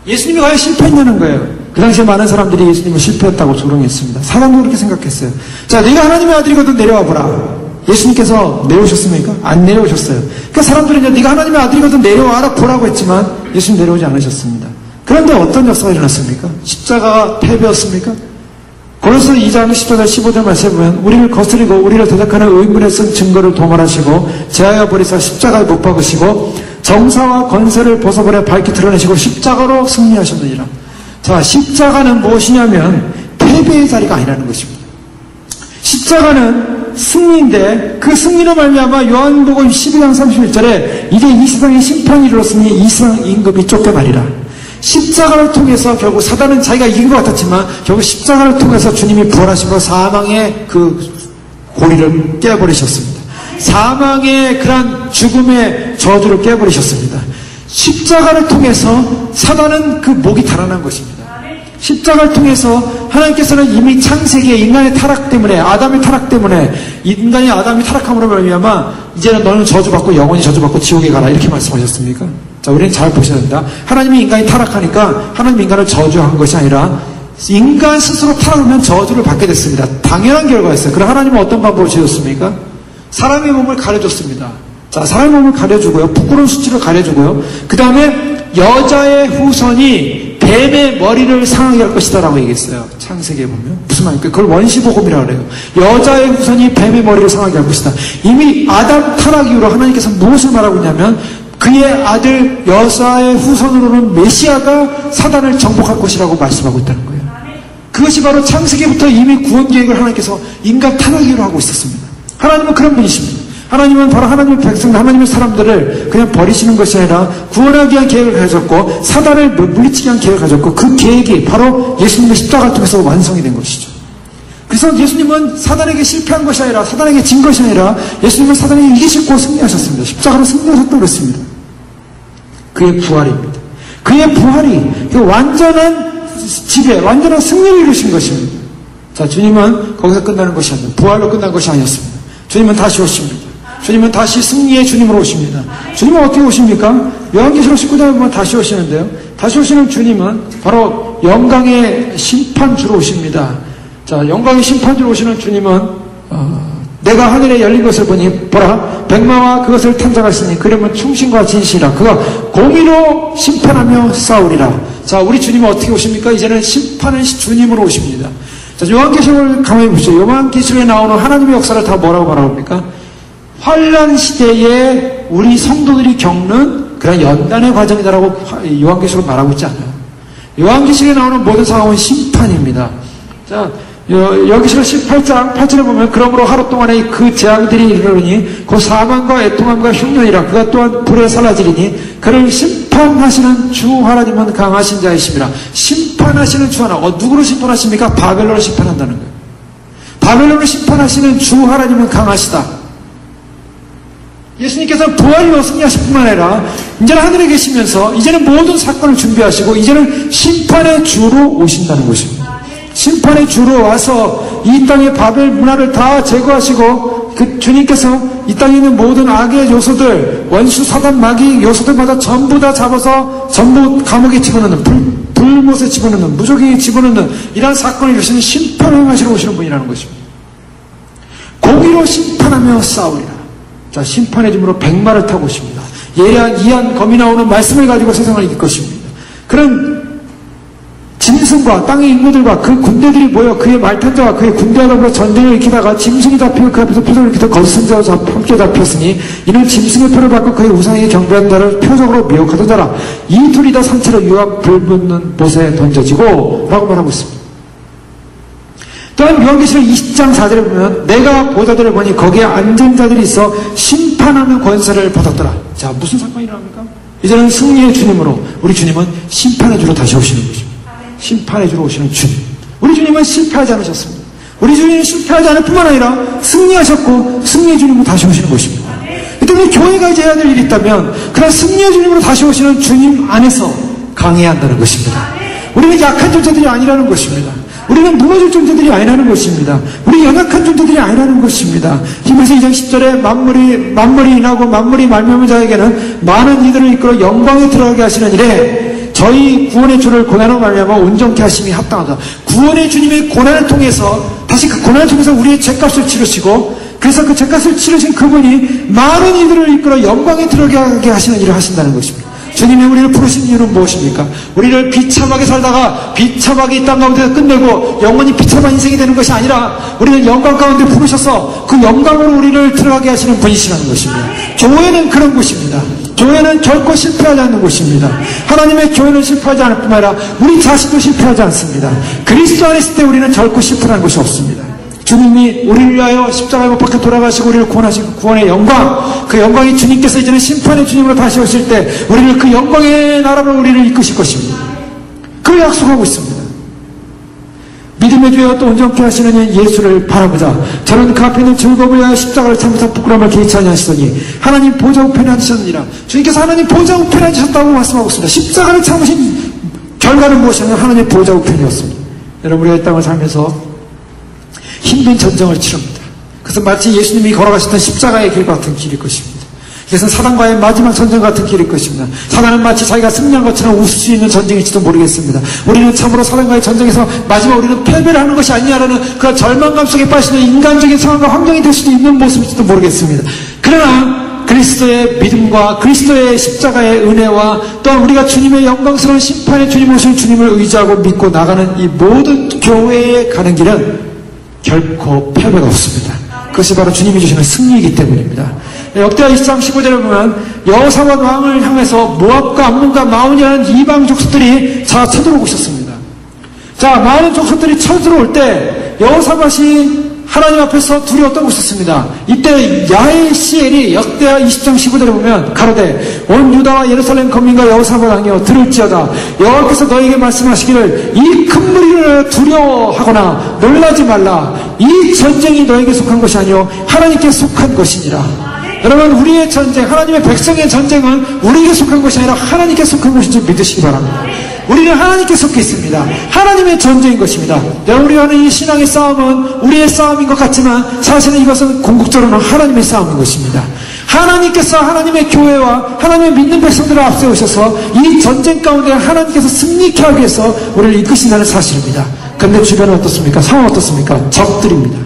예수님이 과연 실패했냐는 거예요. 그 당시에 많은 사람들이 예수님을 실패했다고 조롱했습니다. 사람도 그렇게 생각했어요. 자, 네가 하나님의 아들이거든 내려와 보라. 예수님께서 내려오셨습니까? 안 내려오셨어요. 그러니까 사람들은 네가 하나님의 아들이거든 내려와라 보라고 했지만 예수님 내려오지 않으셨습니다. 그런데 어떤 역사가 일어났습니까? 십자가가 패배였습니까? 고린도서 2장 14절 15절 말씀에 보면 우리를 거스리고 우리를 대적하는 의문에 쓴 증거를 도말하시고 제하여 버리사 십자가에 못 박으시고 정사와 권세를 벗어버려 밝히 드러내시고 십자가로 승리하셨느니라. 자, 십자가는 무엇이냐면 패배의 자리가 아니라는 것입니다. 십자가는 승리인데 그 승리로 말미암아 요한복음 12장 31절에 이제 이 세상에 심판이 이르렀으니 이 세상 임금이 쫓겨나리라. 십자가를 통해서 결국 사단은 자기가 이긴 것 같았지만 결국 십자가를 통해서 주님이 부활하시고 사망의 그 고리를 깨버리셨습니다. 사망의 그런 죽음의 저주를 깨버리셨습니다. 십자가를 통해서 사단은 그 목이 달아난 것입니다. 십자가를 통해서 하나님께서는 이미 창세기에 인간의 타락 때문에, 아담의 타락 때문에, 인간이 아담이 타락함으로 말미암아 이제는 너는 저주받고 영원히 저주받고 지옥에 가라 이렇게 말씀하셨습니까? 자, 우리는 잘 보셔야 됩니다. 하나님이 인간이 타락하니까 하나님 인간을 저주한 것이 아니라 인간 스스로 타락하면 저주를 받게 됐습니다. 당연한 결과였어요. 그럼 하나님은 어떤 방법을 지었습니까? 사람의 몸을 가려줬습니다. 자, 사람의 몸을 가려주고요. 부끄러운 수치를 가려주고요. 그 다음에 여자의 후손이 뱀의 머리를 상하게 할 것이다 라고 얘기했어요. 창세기에 보면. 무슨 말입니까? 그걸 원시복음이라고 그래요. 여자의 후손이 뱀의 머리를 상하게 할 것이다. 이미 아담 타락 이후로 하나님께서 무엇을 말하고 있냐면 그의 아들 여자의 후손으로는 메시아가 사단을 정복할 것이라고 말씀하고 있다는 거예요. 그것이 바로 창세기부터 이미 구원 계획을 하나님께서 인간 타락 이후로 하고 있었습니다. 하나님은 그런 분이십니다. 하나님은 바로 하나님의 백성들, 하나님의 사람들을 그냥 버리시는 것이 아니라 구원하기 위한 계획을 가졌고 사단을 물리치기 위한 계획을 가졌고 그 계획이 바로 예수님의 십자가를 통해서 완성이 된 것이죠. 그래서 예수님은 사단에게 실패한 것이 아니라 사단에게 진 것이 아니라 예수님은 사단에게 이기시고 승리하셨습니다. 십자가로 승리하셨다고 그랬습니다. 그의 부활입니다. 그의 부활이 그 완전한 지배, 완전한 승리를 이루신 것입니다. 자, 주님은 거기서 끝나는 것이 아니라 부활로 끝난 것이 아니었습니다. 주님은 다시 오십니다. 주님은 다시 승리의 주님으로 오십니다. 주님은 어떻게 오십니까? 요한계시록 19장에 보면 다시 오시는데요. 다시 오시는 주님은 바로 영광의 심판주로 오십니다. 자, 영광의 심판주로 오시는 주님은 내가 하늘에 열린 것을 보니 보라 백마와 그것을 탐정하시니 그러면 충신과 진실이라 그가 공의로 심판하며 싸우리라. 자, 우리 주님은 어떻게 오십니까? 이제는 심판은 주님으로 오십니다. 자, 요한계시록을 가만히 보시죠. 요한계시록에 나오는 하나님의 역사를 다 뭐라고 말합니까? 환란 시대에 우리 성도들이 겪는 그런 연단의 과정이다라고 요한계시록 말하고 있지 않아요. 요한계시록에 나오는 모든 상황은 심판입니다. 자, 여기서 18장 8절에 보면 그러므로 하루 동안에 그 재앙들이 이르르니 곧 사망과 애통함과 흉년이라 그가 또한 불에 사라지리니 그를 심판하시는 주 하나님은 강하신 자이십니다. 심판하시는 주 하나님, 누구로 심판하십니까? 바벨론을 심판한다는 거예요. 바벨론을 심판하시는 주 하나님은 강하시다. 예수님께서는 부활로 승리하실 뿐만 아니라 이제는 하늘에 계시면서 이제는 모든 사건을 준비하시고 이제는 심판의 주로 오신다는 것입니다. 심판의 주로 와서 이 땅의 바벨 문화를 다 제거하시고 그 주님께서 이 땅에 있는 모든 악의 요소들, 원수, 사단, 마귀 요소들마다 전부 다 잡아서 전부 감옥에 집어넣는, 불못에 집어넣는, 무조기에 집어넣는 이러한 사건을 이루시는 심판을 행하시러 오시는 분이라는 것입니다. 공의로 심판하며 싸우리라. 자, 심판의 짐으로 백마를 타고 오십니다. 예리한 이한 검이 나오는 말씀을 가지고 세상을 이길 것입니다. 그런 짐승과 땅의 인구들과 그 군대들이 모여 그의 말탄자와 그의 군대와 더불어 전쟁을 일으키다가 짐승이 잡히고 그 앞에서 표적을 일으키다 거짓 선자와 함께 잡혔으니 이는 짐승의 표를 받고 그의 우상에게 경배하는 자를 표적으로 미혹하던 자라. 이 둘이 다 산채로 유황 불붙는 못에 던져지고 라고 말하고 있습니다. 또한 요한계시록 20장 4절에 보면 내가 보좌들을 보니 거기에 앉은 자들이 있어 심판하는 권세를 받았더라. 자, 무슨 사건이 일어납니까? 이제는 승리의 주님으로 우리 주님은 심판의 주로 다시 오시는 것입니다. 심판의 주로 오시는 주님. 우리 주님은 실패하지 않으셨습니다. 우리 주님은 실패하지 않을 뿐만 아니라 승리하셨고 승리의 주님으로 다시 오시는 것입니다. 이 때문에 교회가 이제 해야 될 일이 있다면 그런 승리의 주님으로 다시 오시는 주님 안에서 강해야 한다는 것입니다. 우리는 약한 존재들이 아니라는 것입니다. 우리는 무너질 존재들이 아니라는 것입니다. 우리 연약한 존재들이 아니라는 것입니다. 히브리서 2장 10절에 만물이 인하고 만물이 말미암은 자에게는 많은 이들을 이끌어 영광에 들어가게 하시는 일에 저희 구원의 주를 고난으로 말미암아 온전케 하심이 합당하다. 구원의 주님의 고난을 통해서 다시 그 고난을 통해서 우리의 죄값을 치르시고 그래서 그 죄값을 치르신 그분이 많은 이들을 이끌어 영광에 들어가게 하시는 일을 하신다는 것입니다. 주님이 우리를 부르신 이유는 무엇입니까? 우리를 비참하게 살다가 비참하게 이 땅 가운데서 끝내고 영원히 비참한 인생이 되는 것이 아니라 우리는 영광 가운데 부르셔서 그 영광으로 우리를 들어가게 하시는 분이시라는 것입니다. 교회는 그런 곳입니다. 교회는 결코 실패하지 않는 곳입니다. 하나님의 교회는 실패하지 않을 뿐만 아니라 우리 자신도 실패하지 않습니다. 그리스도 안에 있을 때 우리는 결코 실패하는 것이 없습니다. 주님이 우리를 위하여 십자가에 못 박혀 돌아가시고 우리를 구원하신 그 구원의 영광, 그 영광이 주님께서 이제는 심판의 주님으로 다시 오실 때 우리를 그 영광의 나라로 우리를 이끄실 것입니다. 그걸 약속하고 있습니다. 믿음의 주여 또 온전케 하시는 예수를 바라보자. 저는 그 앞에 있는 즐거움을 위하여 십자가를 참으사 부끄러움을 개의치 아니하시더니 하나님 보좌 우편에 앉으셨느니라. 주님께서 하나님 보좌 우편에 앉으셨다고 말씀하고 있습니다. 십자가를 참으신 결과는 무엇이냐면 하나님 보좌 우편이었습니다. 여러분, 우리가 이 땅을 살면서 힘든 전쟁을 치릅니다. 그래서 마치 예수님이 걸어가셨던 십자가의 길 같은 길일 것입니다. 그래서 사단과의 마지막 전쟁 같은 길일 것입니다. 사단은 마치 자기가 승리한 것처럼 웃을 수 있는 전쟁일지도 모르겠습니다. 우리는 참으로 사단과의 전쟁에서 마지막 우리는 패배를 하는 것이 아니냐라는 그런 절망감 속에 빠지는 인간적인 상황과 환경이 될 수도 있는 모습일지도 모르겠습니다. 그러나 그리스도의 믿음과 그리스도의 십자가의 은혜와 또한 우리가 주님의 영광스러운 심판의 주님 오실 주님을 의지하고 믿고 나가는 이 모든 교회에 가는 길은 결코 패배가 없습니다. 그것이 바로 주님이 주시는 승리이기 때문입니다. 역대하 20장 15절에 보면 여호사밧 왕을 향해서 모압과 암몬과 마온이라는 이방 족속들이 쳐들어오고 있었습니다. 자, 많은 족속들이 쳐들어올 때 여호사밧이 하나님 앞에서 두려워 떨고 있었습니다. 이때 야엘시엘이 역대하 20장 15절에 보면 가로되 온 유다와 예루살렘 거민과 여호사밧 왕이여 들을지어다. 여호와께서 너에게 말씀하시기를 이 큰 무리를 두려워하거나 놀라지 말라. 이 전쟁이 너에게 속한 것이 아니요 하나님께 속한 것이니라. 여러분, 우리의 전쟁, 하나님의 백성의 전쟁은 우리에게 속한 것이 아니라 하나님께 속한 것인 줄 믿으시기 바랍니다. 우리는 하나님께 속해 있습니다. 하나님의 전쟁인 것입니다. 우리가 하는 이 신앙의 싸움은 우리의 싸움인 것 같지만 사실은 이것은 궁극적으로는 하나님의 싸움인 것입니다. 하나님께서 하나님의 교회와 하나님의 믿는 백성들을 앞세우셔서 이 전쟁 가운데 하나님께서 승리케 하기 위해서 우리를 이끄신다는 사실입니다. 그런데 주변은 어떻습니까? 상황은 어떻습니까? 적들입니다.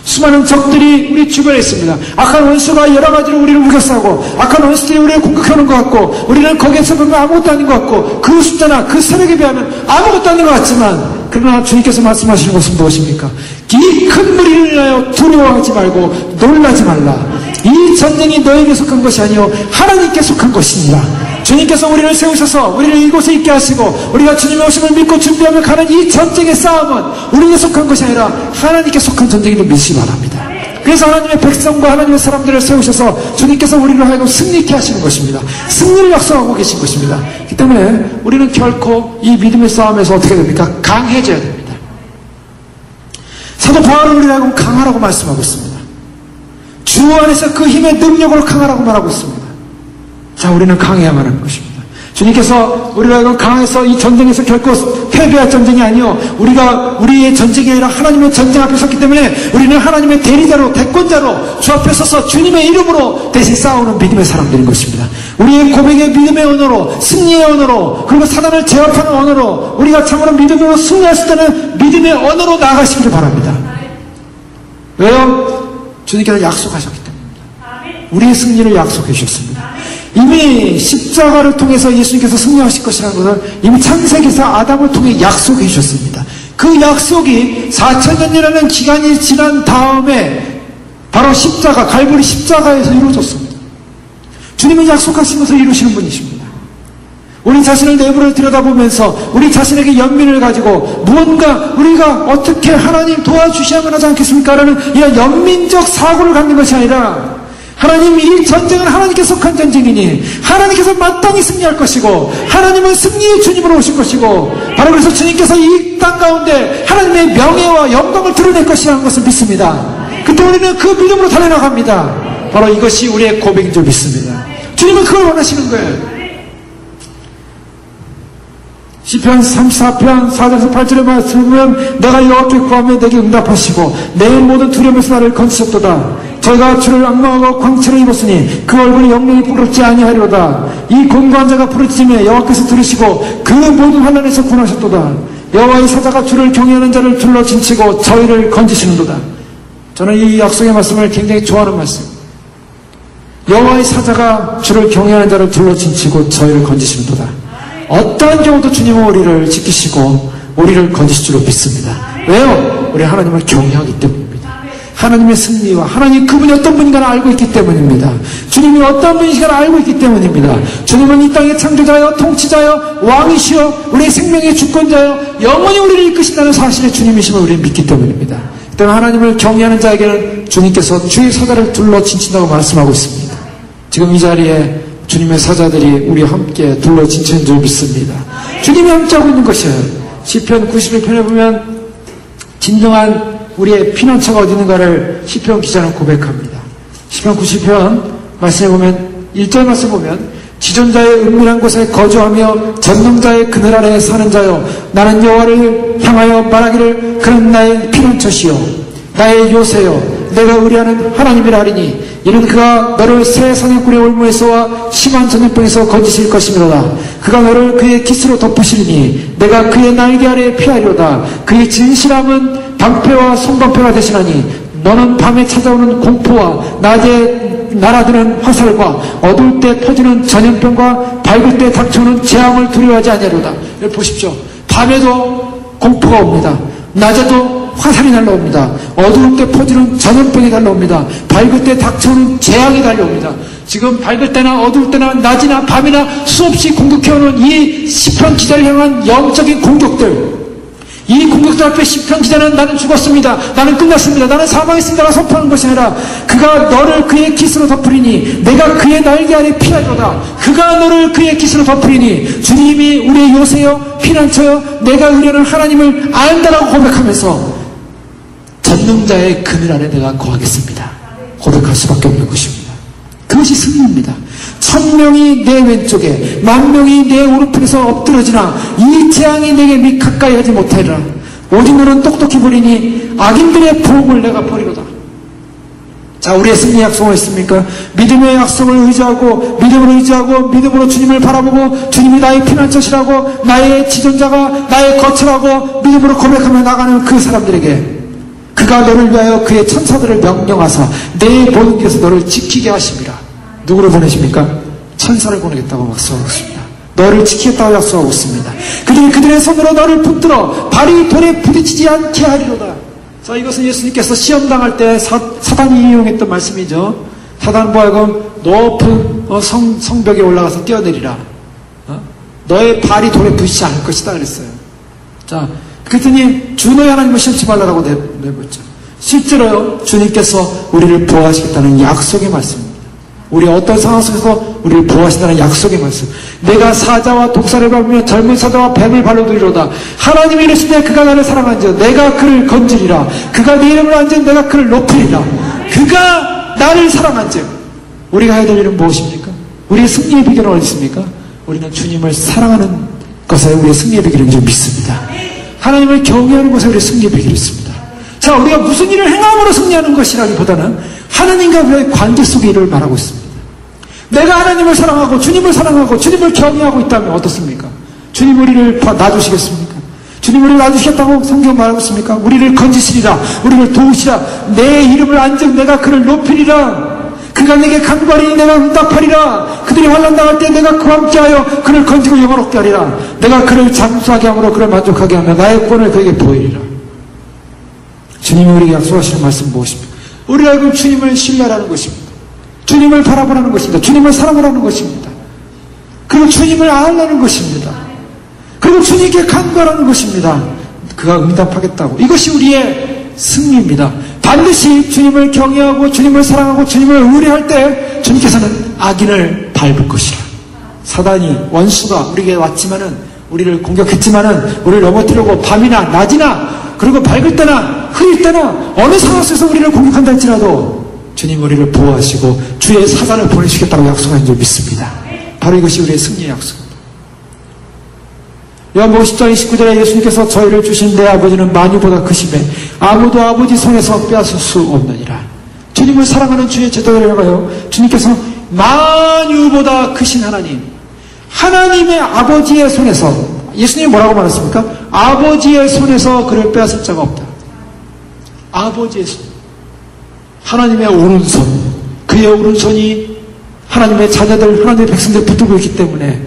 수많은 적들이 우리 주변에 있습니다. 악한 원수가 여러 가지로 우리를 우겨싸고 악한 원수들이 우리를 공격하는 것 같고 우리는 거기에서 보면 아무것도 아닌 것 같고 그 숫자나 그 세력에 비하면 아무것도 아닌 것 같지만 그러나 주님께서 말씀하시는 것은 무엇입니까? 이 큰 무리를 인하여 두려워하지 말고 놀라지 말라. 이 전쟁이 너에게 속한 것이 아니요 하나님께 속한 것이니라. 주님께서 우리를 세우셔서 우리를 이곳에 있게 하시고 우리가 주님의 오심을 믿고 준비하며 가는 이 전쟁의 싸움은 우리에게 속한 것이 아니라 하나님께 속한 전쟁임을 믿으시기 바랍니다. 그래서 하나님의 백성과 하나님의 사람들을 세우셔서 주님께서 우리를 하여금 승리케 하시는 것입니다. 승리를 약속하고 계신 것입니다. 그렇기 때문에 우리는 결코 이 믿음의 싸움에서 어떻게 됩니까? 강해져야 됩니다. 사도 바울은 우리를 하여금 강하라고 말씀하고 있습니다. 주 안에서 그 힘의 능력으로 강하라고 말하고 있습니다. 자, 우리는 강해야만 하는 것입니다. 주님께서 우리를 하여금 강해서 이 전쟁에서 결코 패배할 전쟁이 아니요, 우리의 전쟁이 아니라 하나님의 전쟁 앞에 섰기 때문에 우리는 하나님의 대리자로, 대권자로 주 앞에 서서 주님의 이름으로 대신 싸우는 믿음의 사람들인 것입니다. 우리의 고백의 믿음의 언어로, 승리의 언어로, 그리고 사단을 제압하는 언어로, 우리가 참으로 믿음으로 승리할 수 있다는 믿음의 언어로 나아가시기를 바랍니다. 왜요? 주님께서 약속하셨기 때문입니다. 우리의 승리를 약속해 주셨습니다. 이미 십자가를 통해서 예수님께서 승리하실 것이라는 것을 이미 창세기에서 아담을 통해 약속해 주셨습니다. 그 약속이 4,000년이라는 기간이 지난 다음에 바로 십자가, 갈보리 십자가에서 이루어졌습니다. 주님은 약속하신 것을 이루시는 분이십니다. 우리 자신을 내부를 들여다보면서 우리 자신에게 연민을 가지고 무언가 우리가 어떻게 하나님 도와주셔야만 하지 않겠습니까? 라는 이런 연민적 사고를 갖는 것이 아니라 하나님, 이 전쟁은 하나님께 속한 전쟁이니 하나님께서 마땅히 승리할 것이고 하나님은 승리의 주님으로 오실 것이고 바로 그래서 주님께서 이 땅 가운데 하나님의 명예와 영광을 드러낼 것이라는 것을 믿습니다. 그때 우리는 그 믿음으로 달려나갑니다. 바로 이것이 우리의 고백인 줄 믿습니다. 주님은 그걸 원하시는 거예요. 시편 34편 4절에서 8절의 말씀을 보면 내가 여호와께 구하면 내게 응답하시고 내 모든 두려움에서 나를 건지셨도다. 저희가 주를 앙망하고 광채를 입었으니 그 얼굴이 영영이 부끄럽지 아니하리로다. 이 곤고한 자가 부르짖으며 여호와께서 들으시고 그 모든 환난에서 구원하셨도다. 여호와의 사자가 주를 경외하는 자를 둘러 진치고 저희를 건지시는도다. 저는 이 약속의 말씀을 굉장히 좋아하는 말씀. 여호와의 사자가 주를 경외하는 자를 둘러 진치고 저희를 건지시는도다. 어떠한 경우도 주님은 우리를 지키시고 우리를 건지실 줄로 믿습니다. 왜요? 우리 하나님을 경외하기 때문입니다. 하나님의 승리와 하나님 그분이 어떤 분인가를 알고 있기 때문입니다. 주님이 어떤 분이신가를 알고 있기 때문입니다. 주님은 이 땅의 창조자여, 통치자여, 왕이시여, 우리의 생명의 주권자여, 영원히 우리를 이끄신다는 사실의 주님이심을 우리는 믿기 때문입니다. 때문에 하나님을 경외하는 자에게는 주님께서 주의 사자를 둘러 진친다고 말씀하고 있습니다. 지금 이 자리에 주님의 사자들이 우리와 함께 둘러 진치는 줄 믿습니다. 주님이 함께하고 있는 것이에요. 시편 91편에 보면 진정한 우리의 피난처가 어디 있는가를 시편 기자는 고백합니다. 시편 90편 말씀에 보면 1절 말씀 보면 지존자의 은밀한 곳에 거주하며 전능자의 그늘 아래에 사는 자여 나는 여호와를 향하여 말하기를 그는 나의 피난처시요 나의 요새요 내가 의뢰하는 하나님이라 하리니 이는 그가 너를 새 사냥꾼의 올무에서와 심한 전염병에서 건지실 것이므로다. 그가 너를 그의 깃으로 덮으시리니 내가 그의 날개 아래에 피하리로다. 그의 진실함은 방패와 손방패가 되시나니 너는 밤에 찾아오는 공포와 낮에 날아드는 화살과 어두울 때 퍼지는 전염병과 밝을 때 닥쳐오는 재앙을 두려워하지 아니하리로다. 여기 보십시오. 밤에도 공포가 옵니다. 낮에도 화살이 날라옵니다. 어두울 때 퍼지는 전염병이 달려옵니다. 밝을 때 닥쳐오는 재앙이 달려옵니다. 지금 밝을 때나 어두울 때나 낮이나 밤이나 수없이 공격해오는 이 시편 기자를 향한 영적인 공격들, 이 공격들 앞에 시편 기자는 나는 죽었습니다, 나는 끝났습니다, 나는 사망했습니다가 선포하는 것이 아니라 그가 너를 그의 깃으로 덮으리니 내가 그의 날개 아래 피하리로다. 그가 너를 그의 깃으로 덮으리니 주님이 우리의 요새여 피난처여 내가 의뢰하는 하나님을 안다라고 고백하면서 전능자의 그늘 아래 내가 거하겠습니다 고백할 수밖에 없는 것입니다. 그것이 승리입니다. 1000명이 내 왼쪽에 10,000명이 내 오른편에서 엎드러지나 이 재앙이 내게 가까이 하지 못하리라. 오직 너는 똑똑히 보리니 악인들의 보험을 내가 버리로다. 자, 우리의 승리 약속은 있습니까? 믿음의 약속을 의지하고 믿음으로 주님을 바라보고 주님이 나의 피난처시라고 나의 지존자가 나의 거처라고 믿음으로 고백하며 나가는 그 사람들에게 그가 너를 위하여 그의 천사들을 명령하사 내 모든 길에서 너를 지키게 하십니다. 누구를 보내십니까? 천사를 보내겠다고 약속하고 있습니다. 너를 지키겠다고 약속하고 있습니다. 그들의 손으로 너를 붙들어 발이 돌에 부딪히지 않게 하리로다. 자, 이것은 예수님께서 시험당할 때 사단이 이용했던 말씀이죠. 사단과 하여금 높은 성벽에 올라가서 뛰어내리라. 너의 발이 돌에 부딪히지 않을 것이다 그랬어요. 자, 그랬더니 주 너의 하나님을 싫지 말라라고 내버렸죠. 실제로요, 주님께서 우리를 보호하시겠다는 약속의 말씀입니다. 우리 어떤 상황 속에서 우리를 보호하신다는 약속의 말씀. 내가 사자와 독사를 밟으며 젊은 사자와 뱀을 발로들이로다. 하나님이 이르시되 그가 나를 사랑한즉 내가 그를 건지리라. 그가 네 이름을 안즉 내가 그를 높이리라. 그가 나를 사랑한즉. 우리가 해야 될 일은 무엇입니까? 우리의 승리의 비결은 어디 있습니까? 우리는 주님을 사랑하는 것에 우리의 승리의 비결인 줄 믿습니다. 하나님을 경외하는 것에 우리의 승리의 비결이 있습니다. 자, 우리가 무슨 일을 행함으로 승리하는 것이라기보다는 하나님과 우리의 관계 속의 일을 말하고 있습니다. 내가 하나님을 사랑하고 주님을 경외하고 있다면 어떻습니까? 주님 우리를 놔두시겠습니까? 주님 우리를 놔두시겠다고 성경 말하고 있습니까? 우리를 건지시리라. 우리를 도우시라. 내 이름을 안즉 내가 그를 높이리라. 그가 내게 간구하리니 내가 응답하리라. 그들이 환난당할 때 내가 그와 함께하여 그를 건지고 영원롭게 하리라. 내가 그를 장수하게 함으로 그를 만족하게 하며 나의 구원을 그에게 보이리라. 주님이 우리에게 약속하시는 말씀 무엇입니까? 우리가 알고 주님을 신뢰하라는 것입니다. 주님을 바라보라는 것입니다. 주님을 사랑하라는 것입니다. 그리고 주님을 알라는 것입니다. 그리고 주님께 간구하라는 것입니다. 그가 응답하겠다고. 이것이 우리의 승리입니다. 반드시 주님을 경외하고 주님을 사랑하고 주님을 의뢰할 때 주님께서는 악인을 밟을 것이라. 사단이 원수가 우리에게 왔지만은 우리를 공격했지만은 우리를 넘어뜨리려고 밤이나 낮이나 그리고 밝을 때나 흐릴 때나 어느 상황 속에서 우리를 공격한다 할지라도 주님 우리를 보호하시고 주의 사단을 보내주시겠다고 약속하신 줄 믿습니다. 바로 이것이 우리의 승리의 약속입니다. 요한복음 10장 29절에 예수님께서 저희를 주신 내 아버지는 만유보다 크심에 아무도 아버지 손에서 빼앗을 수 없느니라. 주님을 사랑하는 주의 제자들을 향하여 주님께서 만유보다 크신 하나님, 하나님의 아버지의 손에서, 예수님이 뭐라고 말했습니까? 아버지의 손에서 그를 빼앗을 자가 없다. 아버지의 손, 하나님의 오른손, 그의 오른손이 하나님의 자녀들, 하나님의 백성들 붙들고 있기 때문에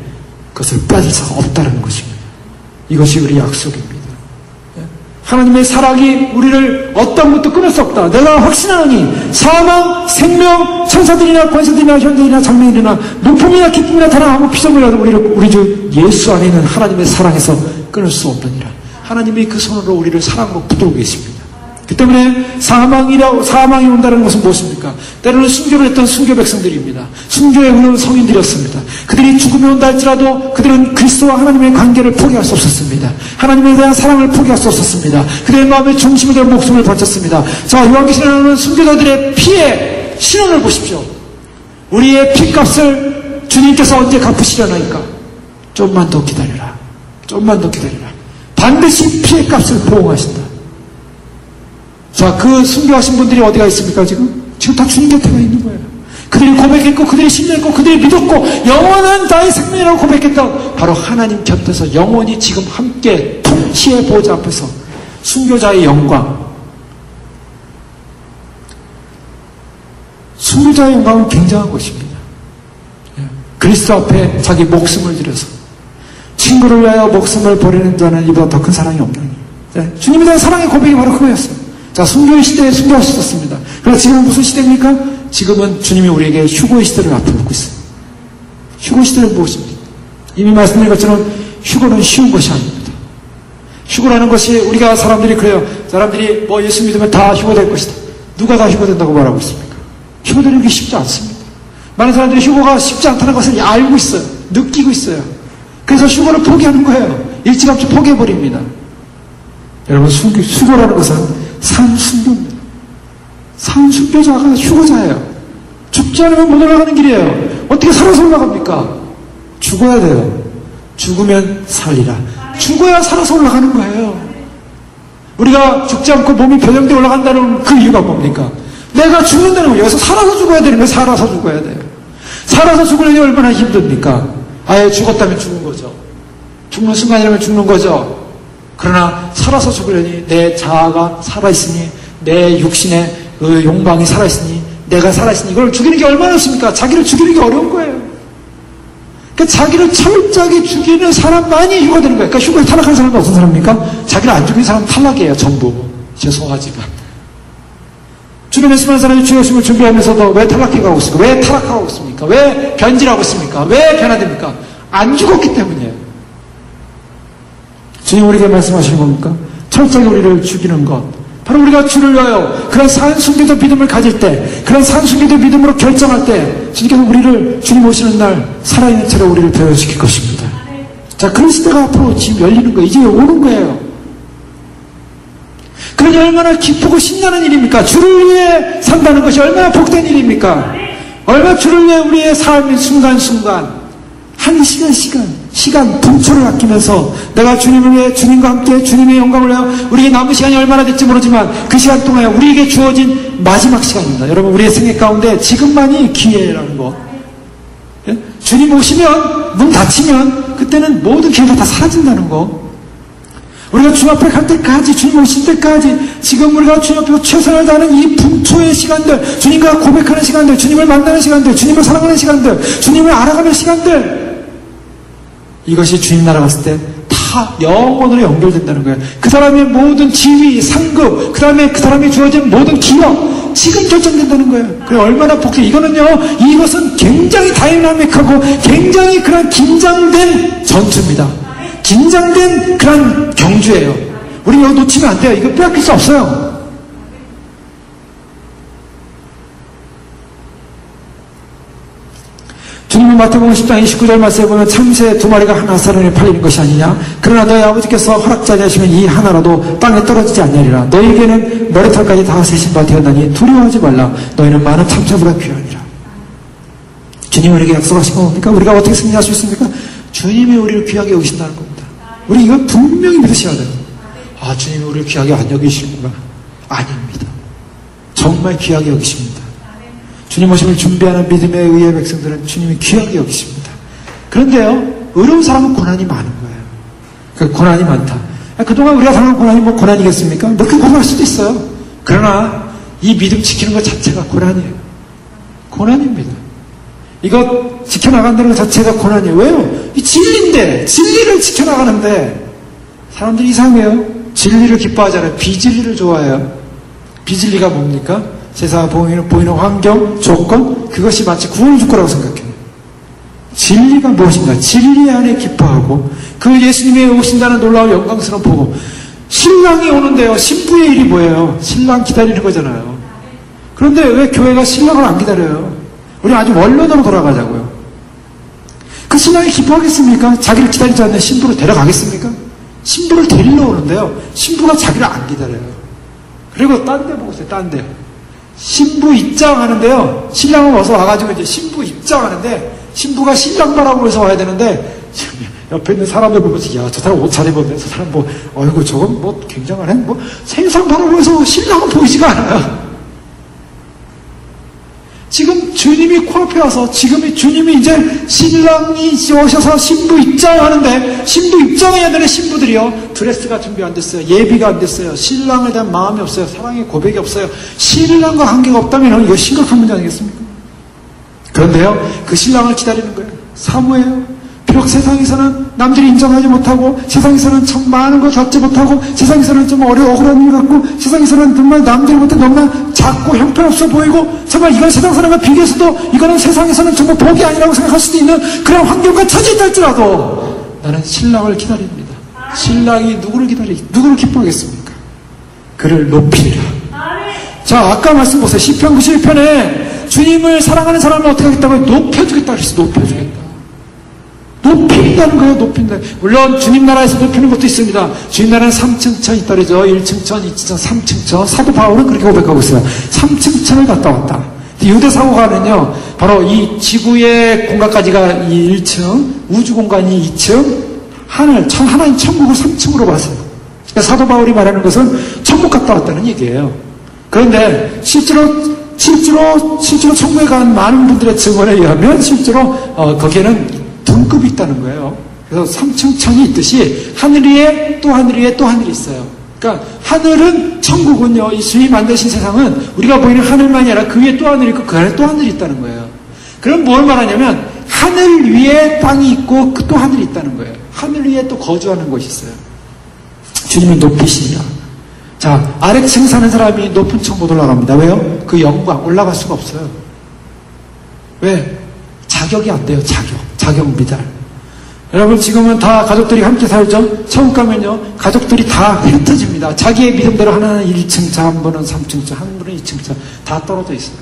그것을 빼앗을 자가 없다는 것입니다. 이것이 우리 약속입니다. 하나님의 사랑이 우리를 어떤 것도 끊을 수 없다. 내가 확신하노니 사망, 생명, 천사들이나 권세들이나 현대이나 장래일이나 높음이나 기쁨이나 다양하고 피조물이라도 우리 주 예수 안에 있는 하나님의 사랑에서 끊을 수 없느니라. 하나님이 그 손으로 우리를 사랑으로 붙들고 계십니다. 그 때문에 사망이 온다는 것은 무엇입니까? 때로는 순교를 했던 순교 백성들입니다. 순교에 오는 성인들이었습니다. 그들이 죽음이 온다 할지라도 그들은 그리스도와 하나님의 관계를 포기할 수 없었습니다. 하나님에 대한 사랑을 포기할 수 없었습니다. 그들의 마음의 중심이 될 목숨을 바쳤습니다. 자, 요한계시록에 나오는 순교자들의 피의 신원을 보십시오. 우리의 피값을 주님께서 언제 갚으시려나니까? 좀만 더 기다려라. 좀만 더 기다려라. 반드시 피의 값을 보응하신다. 자, 그 순교하신 분들이 어디가 있습니까, 지금? 지금 다 주님 곁에가 있는 거예요. 그들이 고백했고, 그들이 신뢰했고, 그들이 믿었고, 영원한 나의 생명이라고 고백했던 바로 하나님 곁에서 영원히 지금 함께 통치의 보좌 앞에서 순교자의 영광. 순교자의 영광은 굉장한 것입니다. 그리스도 앞에 자기 목숨을 들여서 친구를 위하여 목숨을 버리는 자는 이보다 더 큰 사랑이 없나니. 주님에 대한 사랑의 고백이 바로 그거였어요. 자, 순교의 시대에 순교하셨습니다. 그러나 지금은 무슨 시대입니까? 지금은 주님이 우리에게 휴고의 시대를 앞에 놓고 있어요. 휴고의 시대는 무엇입니까? 이미 말씀드린 것처럼 휴고는 쉬운 것이 아닙니다. 휴고라는 것이 우리가 사람들이 그래요. 사람들이 뭐 예수 믿으면 다 휴고될 것이다. 누가 다 휴고된다고 말하고 있습니까? 휴고되는 게 쉽지 않습니다. 많은 사람들이 휴고가 쉽지 않다는 것을 알고 있어요. 느끼고 있어요. 그래서 휴고를 포기하는 거예요. 일찌감치 포기해버립니다. 여러분, 휴고라는 것은 산순교입니다. 산순교자가 휴고자예요. 죽지 않으면 못 올라가는 길이에요. 어떻게 살아서 올라갑니까? 죽어야 돼요. 죽으면 살리라. 죽어야 살아서 올라가는 거예요. 우리가 죽지 않고 몸이 변형되어 올라간다는 그 이유가 뭡니까? 내가 죽는다는 거예요. 여기서 살아서 죽어야 되는 거예요. 살아서 죽어야 돼요. 살아서 죽으려니 얼마나 힘듭니까? 아예 죽었다면 죽은 거죠. 죽는 순간이라면 죽는 거죠. 그러나 살아서 죽으려니 내 자아가 살아있으니 내 육신의 그 욕망이 살아있으니 내가 살아있으니 이걸 죽이는 게 얼마나 없습니까? 자기를 죽이는 게 어려운 거예요. 그러니까 자기를 철저하게 죽이는 사람만이 휴고되는 거예요. 그러니까 휴고에 탈락한 사람은 어떤 사람입니까? 자기를 안 죽이는 사람은 탈락이에요. 전부. 죄송하지만. 주변에 수많은 사람이 주의 오심을 준비하면서도 왜 탈락해가고 있습니까? 왜 타락하고 있습니까? 왜 변질하고 있습니까? 왜 변화됩니까? 안 죽었기 때문이에요. 주님 우리에게 말씀하시는 겁니까? 철저하게 우리를 죽이는 것. 바로 우리가 주를 위하여 그런 산순기도 믿음을 가질 때, 그런 산순기도 믿음으로 결정할 때, 주님께서 우리를, 주님 오시는 날 살아있는 채로 우리를 배회시킬 것입니다. 자, 그런 시대가 앞으로 지금 열리는 거예요. 이제 오는 거예요. 그러니 얼마나 기쁘고 신나는 일입니까? 주를 위해 산다는 것이 얼마나 복된 일입니까? 얼마나 주를 위해 우리의 삶의 순간순간, 한 시간, 분초를 아끼면서 내가 주님을 위해, 주님과 함께 주님의 영광을 위하여 우리에게 남은 시간이 얼마나 될지 모르지만 그 시간 동안에 우리에게 주어진 마지막 시간입니다. 여러분, 우리의 생애 가운데 지금만이 기회라는 거. 예? 주님 오시면, 문 닫히면 그때는 모든 기회가 다 사라진다는 거. 우리가 주님 앞에 갈 때까지, 주님 오실 때까지, 지금 우리가 주님 앞에 최선을 다하는 이 분초의 시간들, 주님과 고백하는 시간들, 주님을 만나는 시간들, 주님을 사랑하는 시간들, 주님을 알아가는 시간들, 이것이 주님 나라 갔을 때 다 영원으로 연결된다는 거예요. 그 사람의 모든 지위, 상급, 그 다음에 그 사람이 주어진 모든 기업, 지금 결정된다는 거예요. 그래, 얼마나 복해. 이것은 굉장히 다이나믹하고 굉장히 그런 긴장된 전투입니다. 긴장된 그런 경주예요. 우리 이거 놓치면 안 돼요. 이거 빼앗길 수 없어요. 주님은 마태복음 10장 29절 말씀에 보면 참새 2마리가 한 사람에 팔리는 것이 아니냐. 그러나 너희 아버지께서 허락자니 하시면 이 하나라도 땅에 떨어지지 않냐리라. 너희에게는 머리털까지 다 세신 바 되었나니 두려워하지 말라. 너희는 많은 참새보다 귀하니라. 주님이 우리에게 약속하신 거 뭡니까? 우리가 어떻게 승리할 수 있습니까? 주님이 우리를 귀하게 여기신다는 겁니다. 우리 이거 분명히 믿으셔야 돼요. 아, 주님이 우리를 귀하게 안 여기시는구나. 아닙니다. 정말 귀하게 여기십니다. 주님 오심을 준비하는 믿음에 의해 백성들은 주님이 귀하게 여기십니다. 그런데요, 의로운 사람은 고난이 많은 거예요. 그 고난이 많다. 그동안 우리가 당한 고난이 뭐 고난이겠습니까? 몇 개 고난할 수도 있어요. 그러나 이 믿음 지키는 것 자체가 고난이에요. 고난입니다. 이거 지켜나간다는 것 자체가 고난이에요. 왜요? 이 진리인데, 진리를 지켜나가는데 사람들이 이상해요. 진리를 기뻐하잖아요. 비진리를 좋아해요. 비진리가 뭡니까? 세상에 보이는 환경, 조건, 그것이 마치 구원을 줄 거라고 생각해요. 진리가 무엇인가? 진리 안에 기뻐하고 그 예수님이 오신다는 놀라운 영광스러운 보고 신랑이 오는데요. 신부의 일이 뭐예요? 신랑 기다리는 거잖아요. 그런데 왜 교회가 신랑을 안 기다려요? 우리 아주 원론으로 돌아가자고요. 그 신랑이 기뻐하겠습니까? 자기를 기다리지 않는 신부를 데려가겠습니까? 신부를 데리러 오는데요. 신부가 자기를 안 기다려요. 그리고 딴 데 보고 있어요. 딴 데. 신부 입장하는데요. 신랑은 와서 와가지고 이제 신부 입장하는데 신부가 신랑 바라고 해서 와야 되는데 옆에 있는 사람들 보면서 야, 저 사람 옷 잘 입었네. 저 사람 뭐 어이구 저건 뭐 굉장하네. 뭐 생상 바라고 해서 신랑은 보이지가 않아요. 지금 주님이 코앞에 와서 지금 주님이 이제 신랑이 오셔서 신부 입장하는데 신부 입장해야 되는 신부들이요. 드레스가 준비 안 됐어요. 예비가 안 됐어요. 신랑에 대한 마음이 없어요. 사랑의 고백이 없어요. 신랑과 관계가 없다면 이거 심각한 문제 아니겠습니까? 그런데요. 그 신랑을 기다리는 거예요. 사모예요. 비록 세상에서는 남들이 인정하지 못하고 세상에서는 참 많은 걸 갖지 못하고 세상에서는 좀 억울한 일 같고 세상에서는 정말 남들보다 너무나 작고 형편없어 보이고 정말 이건 세상 사람과 비교해서도 이거는 세상에서는 정말 복이 아니라고 생각할 수도 있는 그런 환경과 처지에 있을지라도 나는 신랑을 기다립니다. 신랑이 누구를 누구를 기뻐하겠습니까? 그를 높이리라. 자, 아까 말씀 보세요. 시편 91편에 주님을 사랑하는 사람을 어떻게 하겠다고요? 높여주겠다 그랬어요. 높여주겠다. 높인다는 거예요. 높인다. 물론 주님 나라에서 높이는 것도 있습니다. 주님 나라는 3층 천 있다 그러죠. 1층 천, 2층 천, 3층 천. 사도 바울은 그렇게 고백하고 있어요. 3층 천을 갔다 왔다. 유대 사고가는요. 바로 이 지구의 공간까지가 이 1층, 우주 공간이 2층, 하나님 천국을 3층으로 봤어요. 그러니까 사도 바울이 말하는 것은 천국 갔다 왔다는 얘기예요. 그런데 실제로 천국에 간 많은 분들의 증언에 의하면 실제로 거기에는 등급이 있다는 거예요. 그래서 3층 천이 있듯이 하늘 위에 또 하늘 위에 또 하늘이 있어요. 그러니까 하늘은 천국은요. 이 주님 만드신 세상은 우리가 보이는 하늘만이 아니라 그 위에 또 하늘이 있고 그 안에 또 하늘이 있다는 거예요. 그럼 뭘 말하냐면 하늘 위에 땅이 있고 그 또 하늘이 있다는 거예요. 하늘 위에 또 거주하는 곳이 있어요. 주님이 높이시니라. 자, 아래층 사는 사람이 높은 층 못 올라갑니다. 왜요? 그 영광 올라갈 수가 없어요. 왜? 자격이 안 돼요. 자격 미달. 여러분 지금은 다 가족들이 함께 살죠? 천국 가면요 가족들이 다 흩어집니다. 자기의 믿음대로 하나는 1층차, 한 분은 3층차, 한 분은 2층차 다 떨어져 있어요.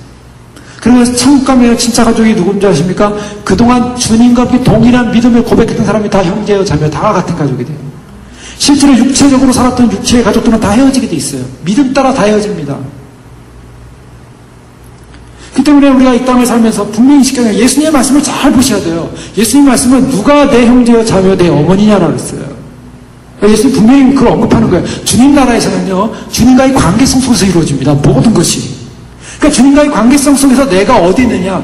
그래서 천국 가면 진짜 가족이 누군지 아십니까? 그동안 주님과 함께 동일한 믿음을 고백했던 사람이 다 형제요 자매 다 같은 가족이 돼요. 실제로 육체적으로 살았던 육체의 가족들은 다 헤어지게 돼 있어요. 믿음 따라 다 헤어집니다. 그 때문에 우리가 이 땅을 살면서 분명히 시켜요. 예수님의 말씀을 잘 보셔야 돼요. 예수님의 말씀은 누가 내 형제요 자매요 내 어머니냐라고 했어요. 예수님 분명히 그걸 언급하는 거예요. 주님 나라에서는요 주님과의 관계성 속에서 이루어집니다. 모든 것이. 그러니까 주님과의 관계성 속에서 내가 어디 있느냐,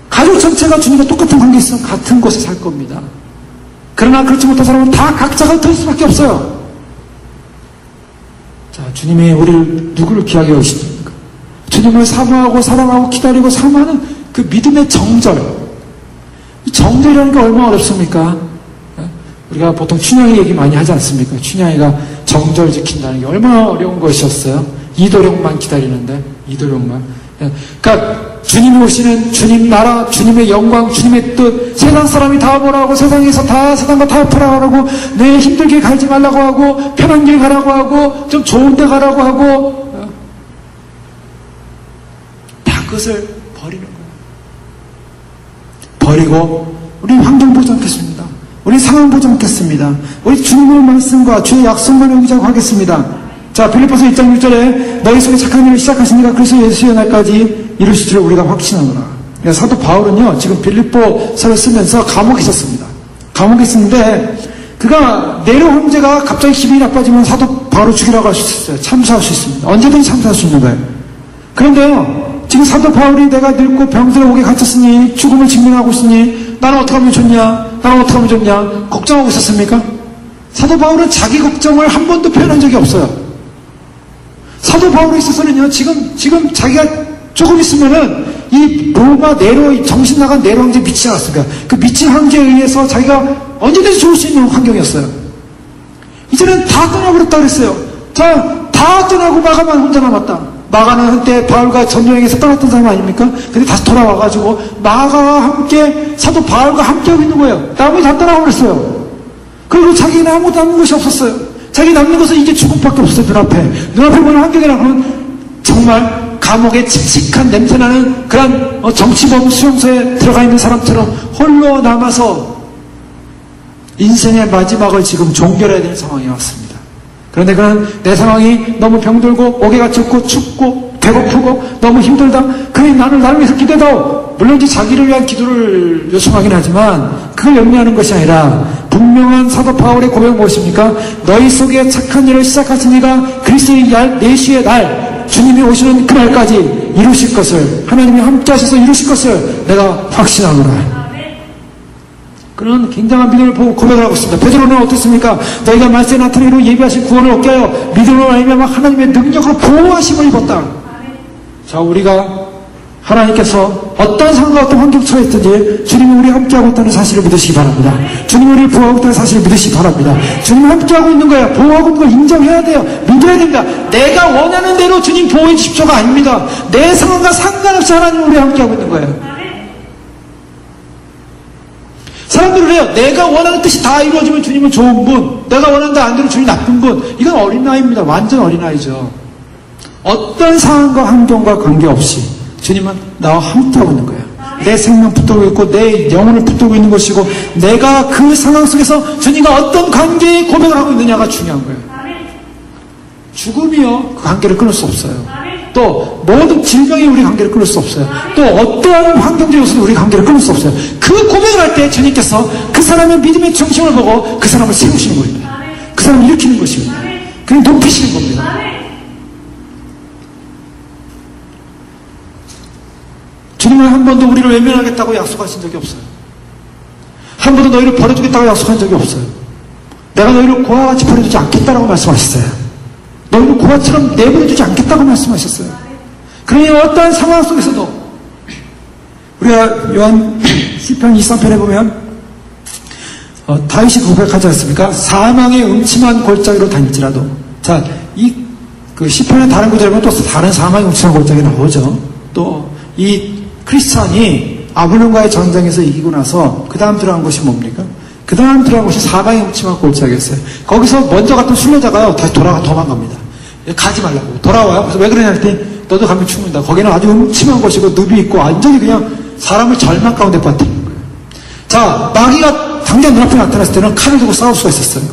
가족 전체가 주님과 똑같은 관계성 같은 곳에 살 겁니다. 그러나 그렇지 못한 사람은 다 각자가 흩어질 수밖에 없어요. 자, 주님이 우리를 누구를 귀하게 여기십니까? 주님을 사모하고 사랑하고 기다리고 사모하는 그 믿음의 정절. 이 정절이라는 게 얼마나 어렵습니까? 우리가 보통 춘향이 얘기 많이 하지 않습니까? 춘향이가 정절 지킨다는 게 얼마나 어려운 것이었어요. 이도령만 기다리는데, 이도령만. 그러니까 주님이 오시는 주님 나라, 주님의 영광, 주님의 뜻, 세상 사람이 다 뭐라고, 세상에서 다 세상과 다 풀어가라고, 내 힘들게 가지 말라고 하고, 편한 길 가라고 하고, 좀 좋은 데 가라고 하고, 다 그것을 버리는 거예요. 버리고 우리 환경 보지 않겠습니다. 우리 상황 보지 않겠습니다. 우리 주님의 말씀과 주의 약속만을 의지하고 하겠습니다. 자, 빌립보서 1장 6절에 너희 속에 착한 일을 시작하시니까 그리스도 예수의 날까지 이루실 줄 우리가 확신하노라. 사도 바울은요 지금 빌립보서를 쓰면서 감옥에 있었습니다. 감옥에 있었는데 그가 네로 황제가 갑자기 기분이 나빠지면 사도 바울을 죽이라고 할 수 있어요. 참수할 수 있습니다. 언제든지 참수할 수 있는 거예요. 그런데요 지금 사도 바울이 내가 늙고 병들어 옥에 갇혔으니 죽음을 직면하고 있으니 나는 어떻게 하면 좋냐, 나는 어떻게 하면 좋냐 걱정하고 있었습니까? 사도 바울은 자기 걱정을 한 번도 표현한 적이 없어요. 사도 바울에 있어서는요, 지금 자기가 조금 있으면은 이 로마 네로, 정신 나간 네로 황제 미치지 않았습니까? 그 미친 황제에 의해서 자기가 언제든지 죽을 수 있는 환경이었어요. 이제는 다 떠나버렸다 그랬어요. 다 떠나고 마가만 혼자 남았다. 마가는 한때 바울과 전여행에서 떠났던 사람 아닙니까? 근데 다시 돌아와가지고 마가와 함께, 사도 바울과 함께하고 있는 거예요. 나머지 다 떠나버렸어요. 그리고 자기는 아무것도 남는 것이 없었어요. 자기 남는 것은 이제 죽음밖에 없어요. 눈앞에 보는 환경이라고는 정말 감옥에 칙칙한 냄새나는 그런 정치범 수용소에 들어가 있는 사람처럼 홀로 남아서 인생의 마지막을 지금 종결해야 되는 상황이 왔습니다. 그런데 그는 내 상황이 너무 병들고 옥에 갇혔고 춥고 배고프고 너무 힘들다. 그러니 나를 위해서 기도해다오. 물론 이제 자기를 위한 기도를 요청하긴 하지만 그걸 염려하는 것이 아니라 분명한 사도 바울의 고백 무엇입니까? 너희 속에 착한 일을 시작하시니가 그리스도의 내시의 날, 주님이 오시는 그날까지 이루실 것을, 하나님이 함께 하셔서 이루실 것을 내가 확신하노라. 그런 굉장한 믿음을 보고 고백을 하고 있습니다. 베드로는 어떻습니까? 너희가 말세에 나타내기로 예비하신 구원을 얻게 하여 믿음으로 알면 하나님의 능력으로 보호하심을 입었다. 자, 우리가 하나님께서 어떤 상황과 어떤 환경 처했든지 주님이 우리 함께하고 있다는 사실을 믿으시기 바랍니다. 주님이 우리를 보호하고 있다는 사실을 믿으시기 바랍니다. 주님이 함께하고 있는 거예요. 보호하고 있는 걸 인정해야 돼요. 믿어야 됩니다. 내가 원하는 대로 주님 보호해 주십시오가 아닙니다. 내 상황과 상관없이 하나님이 우리 함께하고 있는 거예요. 사람들은 해요. 내가 원하는 뜻이 다 이루어지면 주님은 좋은 분, 내가 원하는 대로 안 되면 주님이 나쁜 분. 이건 어린아이입니다. 완전 어린아이죠. 어떤 상황과 환경과 관계없이 주님은 나와 함께하고 있는 거예요. 내 생명 붙들고 있고 내 영혼을 붙들고 있는 것이고 내가 그 상황 속에서 주님과 어떤 관계에 고백을 하고 있느냐가 중요한 거예요. 죽음이요, 그 관계를 끊을 수 없어요. 또 모든 질병이 우리 관계를 끊을 수 없어요. 또 어떠한 환경적 요소도 우리 관계를 끊을 수 없어요. 그 고백을 할 때 주님께서 그 사람의 믿음의 중심을 보고 그 사람을 세우시는 겁니다. 그 사람을 일으키는 것입니다. 그냥 높이시는 겁니다. 주님은 한 번도 우리를 외면하겠다고 약속하신 적이 없어요. 한 번도 너희를 버려주겠다고 약속한 적이 없어요. 내가 너희를 고아와 같이 버려주지 않겠다라고 말씀하셨어요. 너희를 고아처럼 내버려두지 않겠다고 말씀하셨어요. 그러니 어떠한 상황 속에서도 우리가 요한 시편 23편에 보면 다윗이 고백하지 않습니까? 사망의 음침한 골짜기로 다닐지라도. 자, 그 시편의 다른 구절에 보면 또 다른 사망의 음침한 골짜기 나오죠. 또 이 크리스찬이 아블론과의 전쟁에서 이기고 나서 그 다음 들어간 것이 뭡니까? 그 다음 들어간 곳이 사방이 음침한 골짜기였어요. 거기서 먼저 갔던 순례자가요, 다시 도망갑니다. 가지 말라고. 돌아와요. 그래서 왜 그러냐 했더니, 너도 가면 죽는다. 거기는 아주 음침한 곳이고, 늪이 있고, 완전히 그냥 사람을 절망 가운데 빠뜨리는 거예요. 자, 마귀가 당장 눈앞에 나타났을 때는 칼을 들고 싸울 수가 있었어요.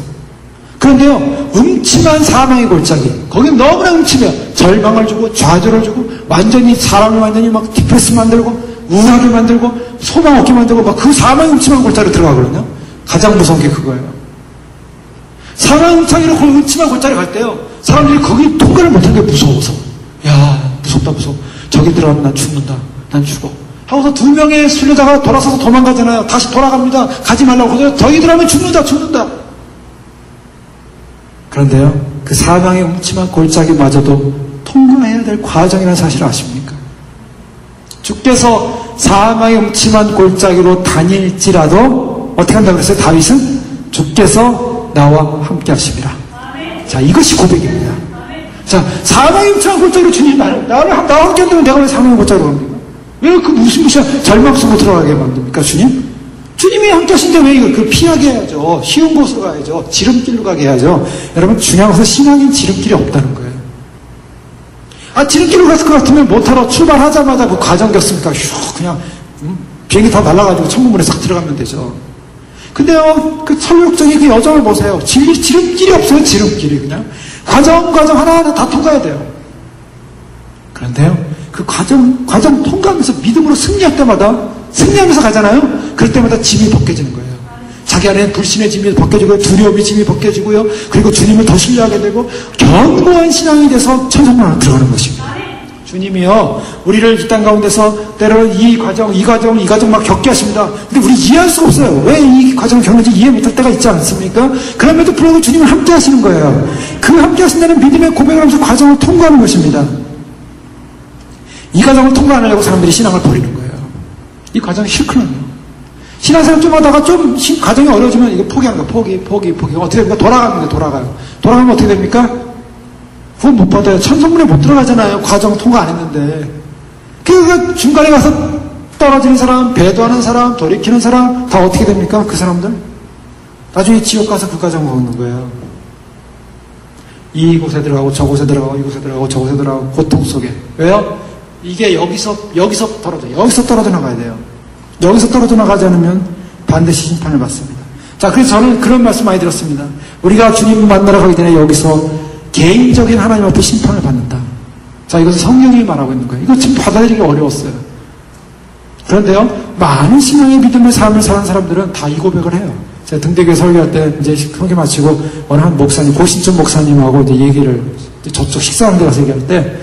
그런데요, 음침한 사망의 골짜기. 거기는 너무나 음침해요. 절망을 주고, 좌절을 주고, 완전히 사람을 완전히 막 디프레스 만들고, 우울하게 만들고, 소망 없게 만들고, 막 그 사망의 음침한 골짜기로 들어가거든요. 가장 무서운 게 그거예요. 사망의 음침한 골짜기 갈 때요, 사람들이 거기 통과를 못하는 게 무서워서. 야, 무섭다, 무서워. 저기 들어가면 난 죽는다. 난 죽어. 하고서 2명의 순례자가 돌아서서 도망가잖아요. 다시 돌아갑니다. 가지 말라고. 그래서 저기 들어가면 죽는다. 그런데요, 그 사망의 음침한 골짜기마저도 통과해야 될 과정이라는 사실을 아십니까? 주께서 사망의 음침한 골짜기로 다닐지라도 어떻게 한다고 그랬어요? 다윗은 주께서 나와 함께 하십니다. 자, 이것이 고백입니다. 자, 사망의 음침한 골짜기로 주님 나와 함께 한다면 내가 왜 사망의 골짜기로 갑니까? 왜 그 무시무시한 절망 속으로 들어가게 만듭니까, 주님? 주님이 함께 하신데 왜 이거 피하게 해야죠. 쉬운 곳으로 가야죠. 지름길로 가게 해야죠. 여러분, 중요한 것은 신앙인 지름길이 없다는 거예요. 지름길로 갔을 것 같으면 못하러 출발하자마자 그 과정 겪습니까? 그냥 비행기 다 날아가지고 천문문에 싹 들어가면 되죠. 근데요, 그 설욕적인 그 여정을 보세요. 지름길이 없어요. 지름길이 그냥 과정 하나하나 다 통과해야 돼요. 그런데요, 그 과정 통과하면서 믿음으로 승리할 때마다 승리하면서 가잖아요. 그럴 때마다 짐이 벗겨지는 거예요. 자기 안에는 불신의 짐이 벗겨지고요, 두려움의 짐이 벗겨지고요, 그리고 주님을 더 신뢰하게 되고 견고한 신앙이 돼서 천성만으로 들어가는 것입니다. 주님이요, 우리를 이 땅 가운데서 때로는 이 과정 막 겪게 하십니다. 근데 우리 이해할 수가 없어요. 왜 이 과정을 겪는지 이해 못할 때가 있지 않습니까? 그럼에도 불구하고 주님은 함께 하시는 거예요. 그 함께 하신다는 믿음의 고백을 하면서 과정을 통과하는 것입니다. 이 과정을 통과 안 하려고 사람들이 신앙을 버리는 거예요. 이 과정이 싫거든요. 신앙생활 좀 하다가 좀 과정이 어려워지면 이거 포기하는 거예요. 포기. 어떻게 됩니까? 돌아가요. 돌아가면 어떻게 됩니까? 그건 못 받아요. 천성문에 못 들어가잖아요. 과정 통과 안 했는데. 그러니까 중간에 가서 떨어지는 사람, 배도하는 사람, 돌이키는 사람 다 어떻게 됩니까? 그 사람들? 나중에 지옥 가서 그 과정을 겪는 거예요. 이곳에 들어가고 저곳에 들어가고 이곳에 들어가고 저곳에 들어가고 고통 속에. 왜요? 이게 여기서 떨어져 나가야 돼요. 여기서 떨어져 나가지 않으면 반드시 심판을 받습니다. 자, 그래서 저는 그런 말씀 많이 들었습니다. 우리가 주님 만나러 가기 전에 여기서 개인적인 하나님 앞에 심판을 받는다. 자, 이것은 성경이 말하고 있는 거예요. 이거 지금 받아들이기 어려웠어요. 그런데요, 많은 신앙의 믿음의 삶을 사는 사람들은 다 이 고백을 해요. 제가 등대교회 설교할 때 이제 설교 마치고 어느 한 목사님, 고신천 목사님하고 이제 얘기를 저쪽 식사하는 데 가서 얘기할 때,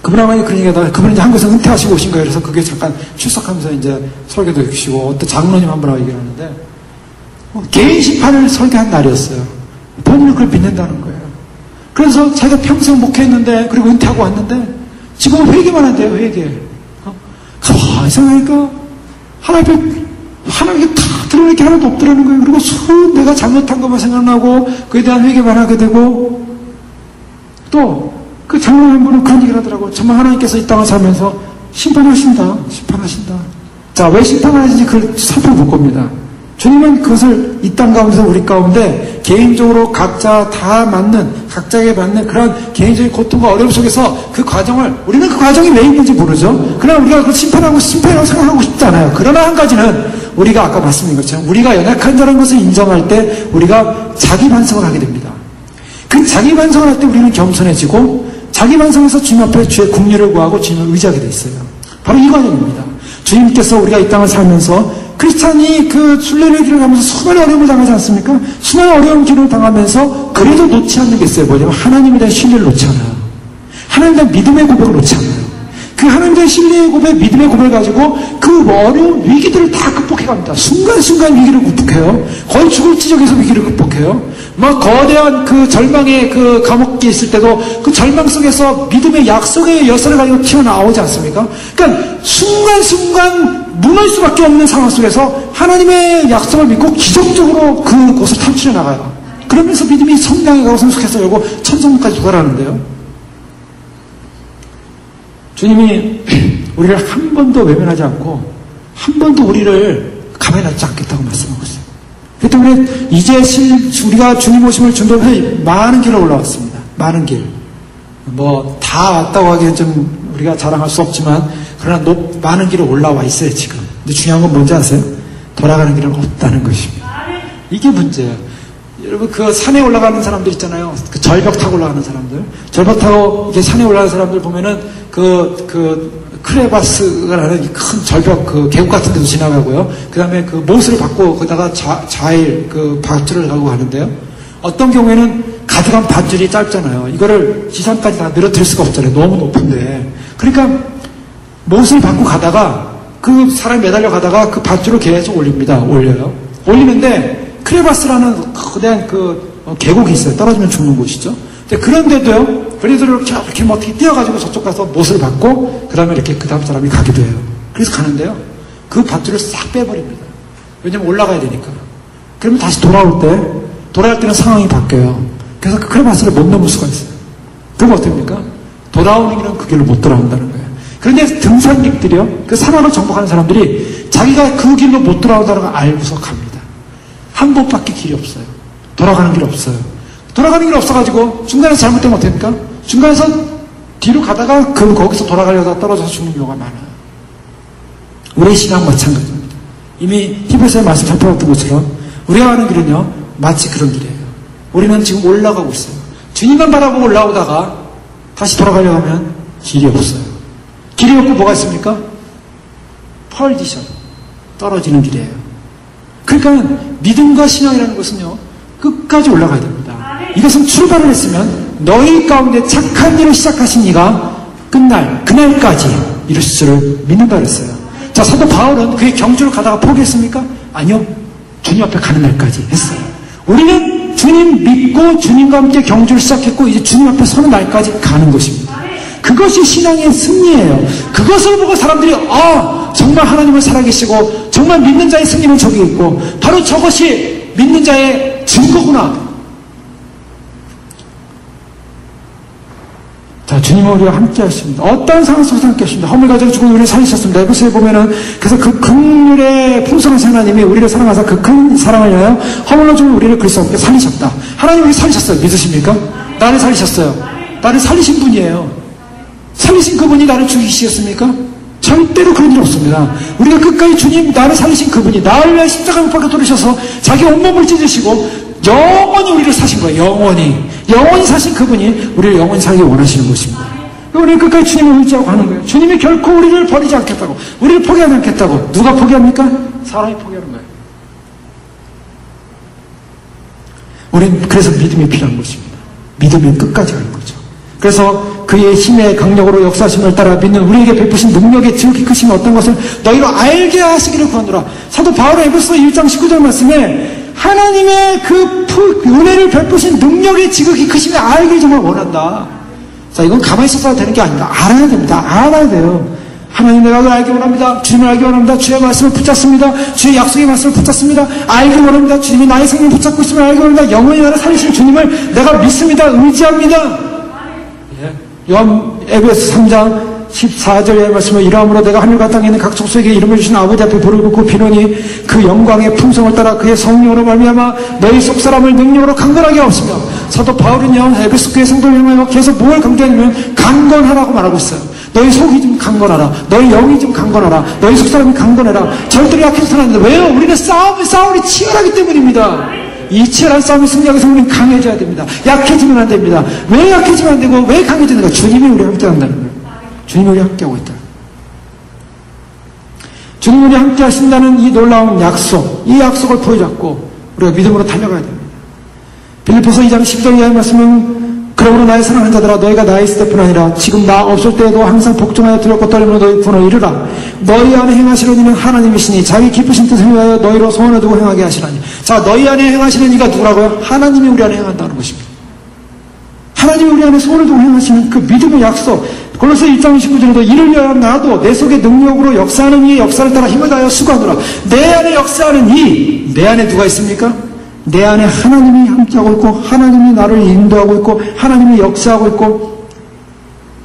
그분하고 그런 얘기하다가 그분은 이제 한국에서 은퇴하시고 오신 거예요. 그래서 그게 잠깐 출석하면서 이제 설교도 해주시고 어떤 장로님 한 분하고 얘기를 하는데 개인 심판을 설교한 날이었어요. 본인은 그걸 믿는다는 거예요. 그래서 자기가 평생 목회했는데 그리고 은퇴하고 왔는데 지금은 회개만 한대요. 회개. 가만히 생각하니까 하나님께 다 드러낼 게 하나도 없더라는 거예요. 그리고 내가 잘못한 것만 생각나고 그에 대한 회개만 하게 되고 또 그 장로님 한 분은 그런 얘기를 하더라고요. 정말 하나님께서 이 땅을 살면서 심판하신다. 자, 왜 심판하시는지 그걸 살펴볼 겁니다. 주님은 그것을 이 땅 가운데서 우리 가운데 개인적으로 각자에게 맞는 그런 개인적인 고통과 어려움 속에서 그 과정을, 우리는 그 과정이 왜 있는지 모르죠. 그러나 우리가 그걸 심판이라고 생각하고 싶지 않아요. 그러나 한 가지는 우리가 아까 말씀드린 것처럼 우리가 연약한 자라는 것을 인정할 때 우리가 자기 반성을 하게 됩니다. 그 자기 반성을 할 때 우리는 겸손해지고 자기 반성에서 주님 앞에 주의 긍휼을 구하고 주님을 의지하게 돼 있어요. 바로 이 과정입니다. 주님께서 우리가 이 땅을 살면서 크리스찬이 그 순례의 길을 가면서 수많은 어려움을 당하지 않습니까? 수많은 어려운 길을 당하면서 그래도 놓지 않는 게 있어요. 뭐냐면 하나님에 대한 신뢰를 놓지 않아요. 하나님에 대한 믿음의 고백을 놓지 않아요. 그 하나님에 대한 신뢰의 고백, 믿음의 고백을 가지고 그 어려운 위기들을 다 극복해갑니다. 순간순간 위기를 극복해요. 거의 죽을 지경에서 위기를 극복해요. 막 거대한 그 절망의 그 감옥에 있을 때도 그 절망 속에서 믿음의 약속의 여선을 가지고 튀어나오지 않습니까? 그러니까 순간순간 무너질 수밖에 없는 상황 속에서 하나님의 약속을 믿고 기적적으로 그곳을 탈출해 나가요. 그러면서 믿음이 성장해가고 성숙해서 결국 천성까지 도달하는데요. 주님이 우리를 한 번도 외면하지 않고 한 번도 우리를 가만히 가만히 놔두지 않겠다고 말씀하고 있어요. 그렇기 때문에 이제 우리가 주님 오심을 준비해서 많은 길을 올라왔습니다. 많은 길. 뭐 다 왔다고 하기엔 좀 우리가 자랑할 수 없지만 그러나 많은 길을 올라와 있어요 지금. 근데 중요한 건 뭔지 아세요? 돌아가는 길은 없다는 것입니다. 이게 문제예요. 여러분 그 산에 올라가는 사람들 있잖아요. 그 절벽 타고 올라가는 사람들. 절벽 타고 이게 산에 올라가는 사람들 보면은 크레바스라는 큰 절벽 그 계곡 같은 데도 지나가고요. 그 다음에 그 못을 받고 거기다가 좌일 그 밧줄을 가고 가는데요. 어떤 경우에는 가득한 밧줄이 짧잖아요. 이거를 지상까지 다 늘어뜨릴 수가 없잖아요. 너무 높은데. 그러니까 못을 받고 가다가 그 사람이 매달려 가다가 그 밧줄을 계속 올립니다. 올려요. 올리는데 크레바스라는 거대한 계곡이 있어요. 떨어지면 죽는 곳이죠. 근데 그런데도요. 그래도 이렇게 뭐 어떻게 뛰어가지고 저쪽 가서 못을 받고 그 다음에 이렇게 그 다음 사람이 가기도 해요. 그래서 가는데요. 그 밧줄을 싹 빼버립니다. 왜냐면 올라가야 되니까. 그러면 다시 돌아올 때는 상황이 바뀌어요. 그래서 그 크레바스를 못 넘을 수가 있어요. 그럼 어떻습니까? 돌아오는 길은 그 길로 못 돌아온다는 거예요. 그런데 등산객들이요. 그 사막을 정복하는 사람들이 자기가 그 길로 못 돌아온다는 걸 알고서 갑니다. 한 번밖에 길이 없어요. 돌아가는 길 없어요. 돌아가는 길 없어가지고 중간에서 잘못되면 어떻습니까? 중간에서 뒤로 가다가 거기서 돌아가려다가 떨어져서 죽는 경우가 많아요. 우리의 신앙 마찬가지입니다. 이미 히브리서의 말씀 살펴봤던 것처럼 우리가 가는 길은요. 마치 그런 길이에요. 우리는 지금 올라가고 있어요. 주님만 바라보고 올라오다가 다시 돌아가려고 하면 길이 없어요. 길이 없고 뭐가 있습니까? 펄디션. 떨어지는 길이에요. 그러니까 믿음과 신앙이라는 것은요. 끝까지 올라가야 됩니다. 이것은 출발을 했으면 너희 가운데 착한 일을 시작하신 이가 그날까지 이루실 줄을 믿는다 그랬어요. 자, 사도 바울은 그의 경주를 가다가 포기했습니까? 아니요. 주님 앞에 가는 날까지 했어요. 우리는 주님 믿고 주님과 함께 경주를 시작했고 이제 주님 앞에 서는 날까지 가는 것입니다. 그것이 신앙의 승리예요. 그것을 보고 사람들이 정말 하나님은 살아계시고 정말 믿는 자의 승리는 저기 있고 바로 저것이 믿는 자의 증거구나. 자, 주님은 우리와 함께 하십니다. 어떤 상황 속에서 함께 하십니다. 허물 가지고 죽은 우리를 살리셨습니다. 에베소에 보면은 그래서 그 긍휼의 풍성하신 하나님이 우리를 사랑하사 그 큰 사랑을 위하여 허물로 죽은 우리를 그리스도와 함께 살리셨다. 하나님이 살리셨어요. 믿으십니까? 나를 살리셨어요. 나를 살리신 분이에요. 살리신 그분이 나를 죽이시겠습니까? 절대로 그런 일 없습니다. 우리가 끝까지 주님 나를 살리신 그분이 나를 위해 십자가 못 박혀 돌리셔서 자기 온몸을 찢으시고 영원히 우리를 사신 거예요. 영원히 사신 그분이 우리를 영원히 살기 원하시는 것입니다. 우리는 끝까지 주님을 의지하고 가는 거예요. 주님이 결코 우리를 버리지 않겠다고, 우리를 포기하지 않겠다고. 누가 포기합니까? 사람이 포기하는 거예요. 우리는 그래서 믿음이 필요한 것입니다. 믿음이 끝까지 가는 거죠. 그래서 그의 힘의 강력으로 역사하심을 따라 믿는 우리에게 베푸신 능력의 지극히 크신 어떤 것을 너희로 알게 하시기를 구하노라. 사도 바울의 에베소 1장 19절 말씀에 하나님의 그 은혜를 베푸신 능력의 지극히 크심을 알기를 정말 원한다. 자, 이건 가만히 있어서 되는 게 아닙니다. 알아야 됩니다. 알아야 돼요. 하나님 내가 그걸 알기 원합니다. 주님을 알기 원합니다. 주의 말씀을 붙잡습니다. 주의 약속의 말씀을 붙잡습니다. 알기 원합니다. 주님이 나의 생명을 붙잡고 있음을 알기 원합니다. 영원히 나를 살리신 주님을 내가 믿습니다. 의지합니다. 에베소 3장 14절의 말씀을 이러함으로 내가 하늘과 땅에 있는 각 족속에게 이름을 주신 아버지 앞에 무릎 꿇고 비노니 그 영광의 풍성을 따라 그의 성령으로 말미암아 너희 속사람을 능력으로 강건하게 하옵시며. 사도 바울은요 에베소 교회 성도를 향하여 계속 뭘 강조하냐면 강건하라고 말하고 있어요. 너희 속이 좀 강건하라. 너희 영이 좀 강건하라. 너희 속사람이 강건해라. 절대로 약해서는 안 된다. 왜요? 우리는 싸움이 치열하기 때문입니다. 이 치열한 싸움을 승리하기 위해서 우리는 강해져야 됩니다. 약해지면 안 됩니다. 왜 약해지면 안 되고 왜 강해지는가? 주님이 우리와 함께 한다는 거예요. 주님이 우리와 함께 하고 있다. 주님이 우리와 함께 하신다는 이 놀라운 약속, 이 약속을 보여잡고 우리가 믿음으로 달려가야 됩니다. 빌립보서 2장 10절 이하의 말씀은 그러므로 나의 사랑하는 자들아 너희가 나에 있을 때뿐 아니라 지금 나 없을 때에도 항상 복종하여 두렵고 떨림으로 너희 분을 이루라. 너희 안에 행하시는 이는 하나님이시니 자기 기쁘신 뜻을 위하여 너희로 소원을 두고 행하게 하시라니. 자, 너희 안에 행하시는 이가 누구라고요? 하나님이 우리 안에 행한다는 것입니다. 하나님이 우리 안에 소원을 두고 행하시는 그 믿음의 약속. 골로새 1장 29절에도 이를 위하여 나도 내 속에 능력으로 역사하는 이의 역사를 따라 힘을 다하여 수고하노라. 내 안에 역사하는 이, 내 안에 누가 있습니까? 내 안에 하나님이 함께하고 있고 하나님이 나를 인도하고 있고 하나님이 역사하고 있고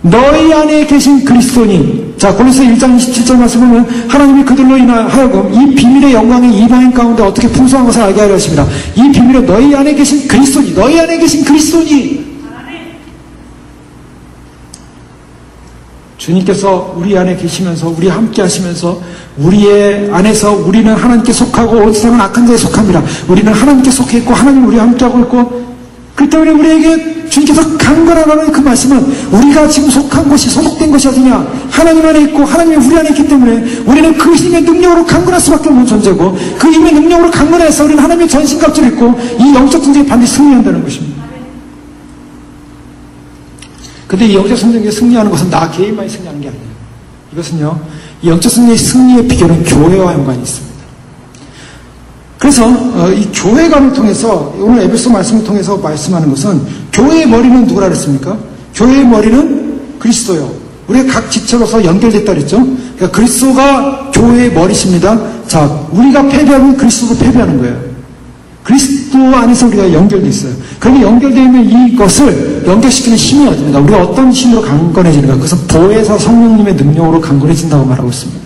너희 안에 계신 그리스도니 자, 골로새 1장 27절 말씀 보면 하나님이 그들로 인하여금 이 비밀의 영광이 이방인 가운데 어떻게 풍성한 것을 알게 하려 하십니다. 이 비밀은 너희 안에 계신 그리스도니, 너희 안에 계신 그리스도니. 주님께서 우리 안에 계시면서 우리 함께 하시면서 우리의 안에서 우리는 하나님께 속하고 온 세상은 악한 자에 속합니다. 우리는 하나님께 속해 있고 하나님 우리와 함께하고 있고, 그렇기 때문에 우리에게 주님께서 강건하라는 그 말씀은 우리가 지금 속한 것이 소속된 것이 아니냐, 하나님 안에 있고 하나님이 우리 안에 있기 때문에 우리는 그 힘의 능력으로 강건할 수밖에 없는 존재고, 그 힘의 능력으로 강건해서 우리는 하나님의 전신갑주를 입고 이 영적 전쟁에 반드시 승리한다는 것입니다. 근데 이 영적 전쟁에 승리하는 것은 나 개인만이 승리하는 게 아니에요. 이것은요, 이 영적 승리의 비결은 교회와 연관이 있습니다. 그래서 이 교회관을 통해서, 오늘 에베소 말씀을 통해서 말씀하는 것은, 교회의 머리는 누구라 그랬습니까? 교회의 머리는 그리스도요. 우리가 각 지체로서 연결됐다 그랬죠? 그러니까 그리스도가 교회의 머리십니다. 자, 우리가 패배하면 그리스도도 패배하는 거예요. 그리스도 안에서 우리가 연결되어 있어요. 그러면 연결되어 있는 이것을 연결시키는 힘이 어디입니까? 우리가 어떤 힘으로 강건해지는가? 그것은 보혜사 성령님의 능력으로 강건해진다고 말하고 있습니다.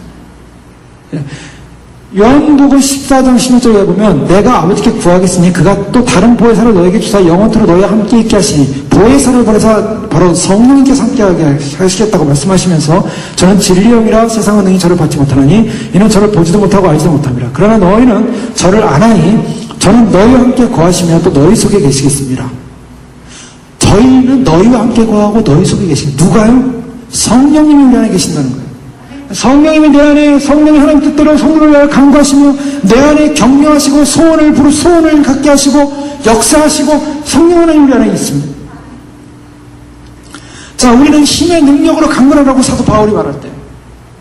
요한복음 14장 16절에 보면 내가 아버지께 구하겠으니 그가 또 다른 보혜사를 너에게 주사 영원토록 너희와 함께 있게 하시니, 보혜사를 보내사 바로 성령님께서 함께하게 하시겠다고 말씀하시면서 저는 진리의 영이라 세상은 능히 저를 받지 못하나니 이는 저를 보지도 못하고 알지도 못합니다. 그러나 너희는 저를 아나니 저는 너희와 함께 거하시며 또 너희 속에 계시겠습니다. 저희는 너희와 함께 거하고 너희 속에 계십니다. 누가요? 성령님이 우리 안에 계신다는 거예요. 성령님이 내 안에, 성령이 하나님 뜻대로 성령을 위하여 강구하시며 내 안에 격려하시고 소원을 갖게 하시고 역사하시고, 성령 하나님 우리 안에 있습니다. 자, 우리는 힘의 능력으로 강건하라고 사도 바울이 말할 때,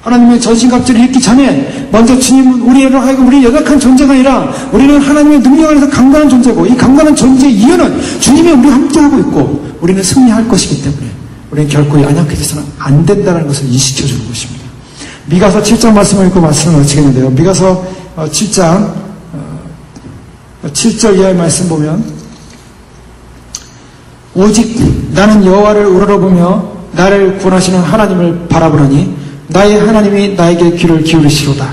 하나님의 전신갑주를 입기 전에 먼저 주님은 우리로 하여금 우리 연약한 존재가 아니라 우리는 하나님의 능력 안에서 강건한 존재고, 이 강건한 존재의 이유는 주님이 우리와 함께하고 있고 우리는 승리할 것이기 때문에 우리는 결코 연약해져서는 안 된다는 것을 인식해주는 것입니다. 미가서 7장 말씀을 읽고 말씀을 마치겠는데요. 미가서 7장 7절 이하의 말씀 보면, 오직 나는 여호와를 우러러보며 나를 구원하시는 하나님을 바라보노니 나의 하나님이 나에게 귀를 기울이시로다.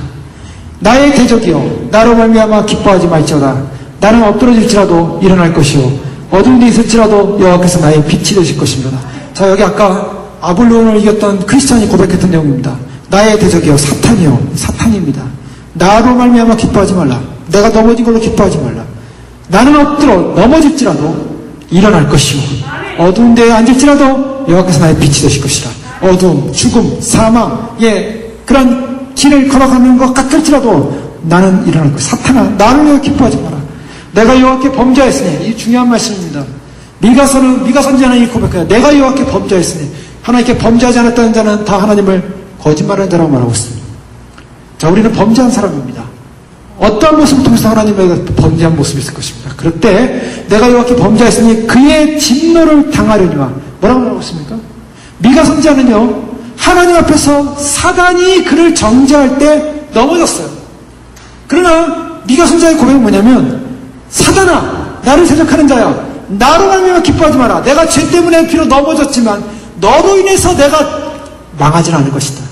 나의 대적이여 나로 말미암아 기뻐하지 말지어다. 나는 엎드러질지라도 일어날 것이요 어두운 데 있을지라도 여호와께서 나의 빛이 되실 것입니다. 자, 여기 아까 아볼론을 이겼던 크리스찬이 고백했던 내용입니다. 나의 대적이요 사탄이요, 사탄입니다. 나로 말미암아 기뻐하지 말라. 내가 넘어진 걸로 기뻐하지 말라. 나는 엎드러 넘어질지라도 일어날 것이요 어두운 데에 앉을지라도 여호와께서 나의 빛이 되실 것이라. 어둠, 죽음, 사망, 그런 길을 걸어가는 것 같을지라도 나는 일어날 것이다. 사탄아, 나를 위하여 기뻐하지 마라. 내가 여호와께 범죄하였으니, 이 중요한 말씀입니다. 미가 선지자는 이 고백해요. 내가 여호와께 범죄하였으니, 하나님께 범죄하지 않았다는 자는 다 하나님을 거짓말하는 자라고 말하고 있습니다. 자, 우리는 범죄한 사람입니다. 어떠한 모습을 통해서 하나님에게 범죄한 모습이 있을 것입니다. 그럴 때 내가 여호와께 범죄하였으니 그의 진노를 당하려니와, 뭐라고 말하고 있습니까? 미가 선지자는요, 하나님 앞에서 사단이 그를 정죄할 때 넘어졌어요. 그러나 미가 선지자의 고백은 뭐냐면, 사단아, 나를 대적하는 자야, 나로 말미암아 기뻐하지 마라. 내가 죄 때문에 비록 넘어졌지만 너로 인해서 내가 망하지는 않을 것이다.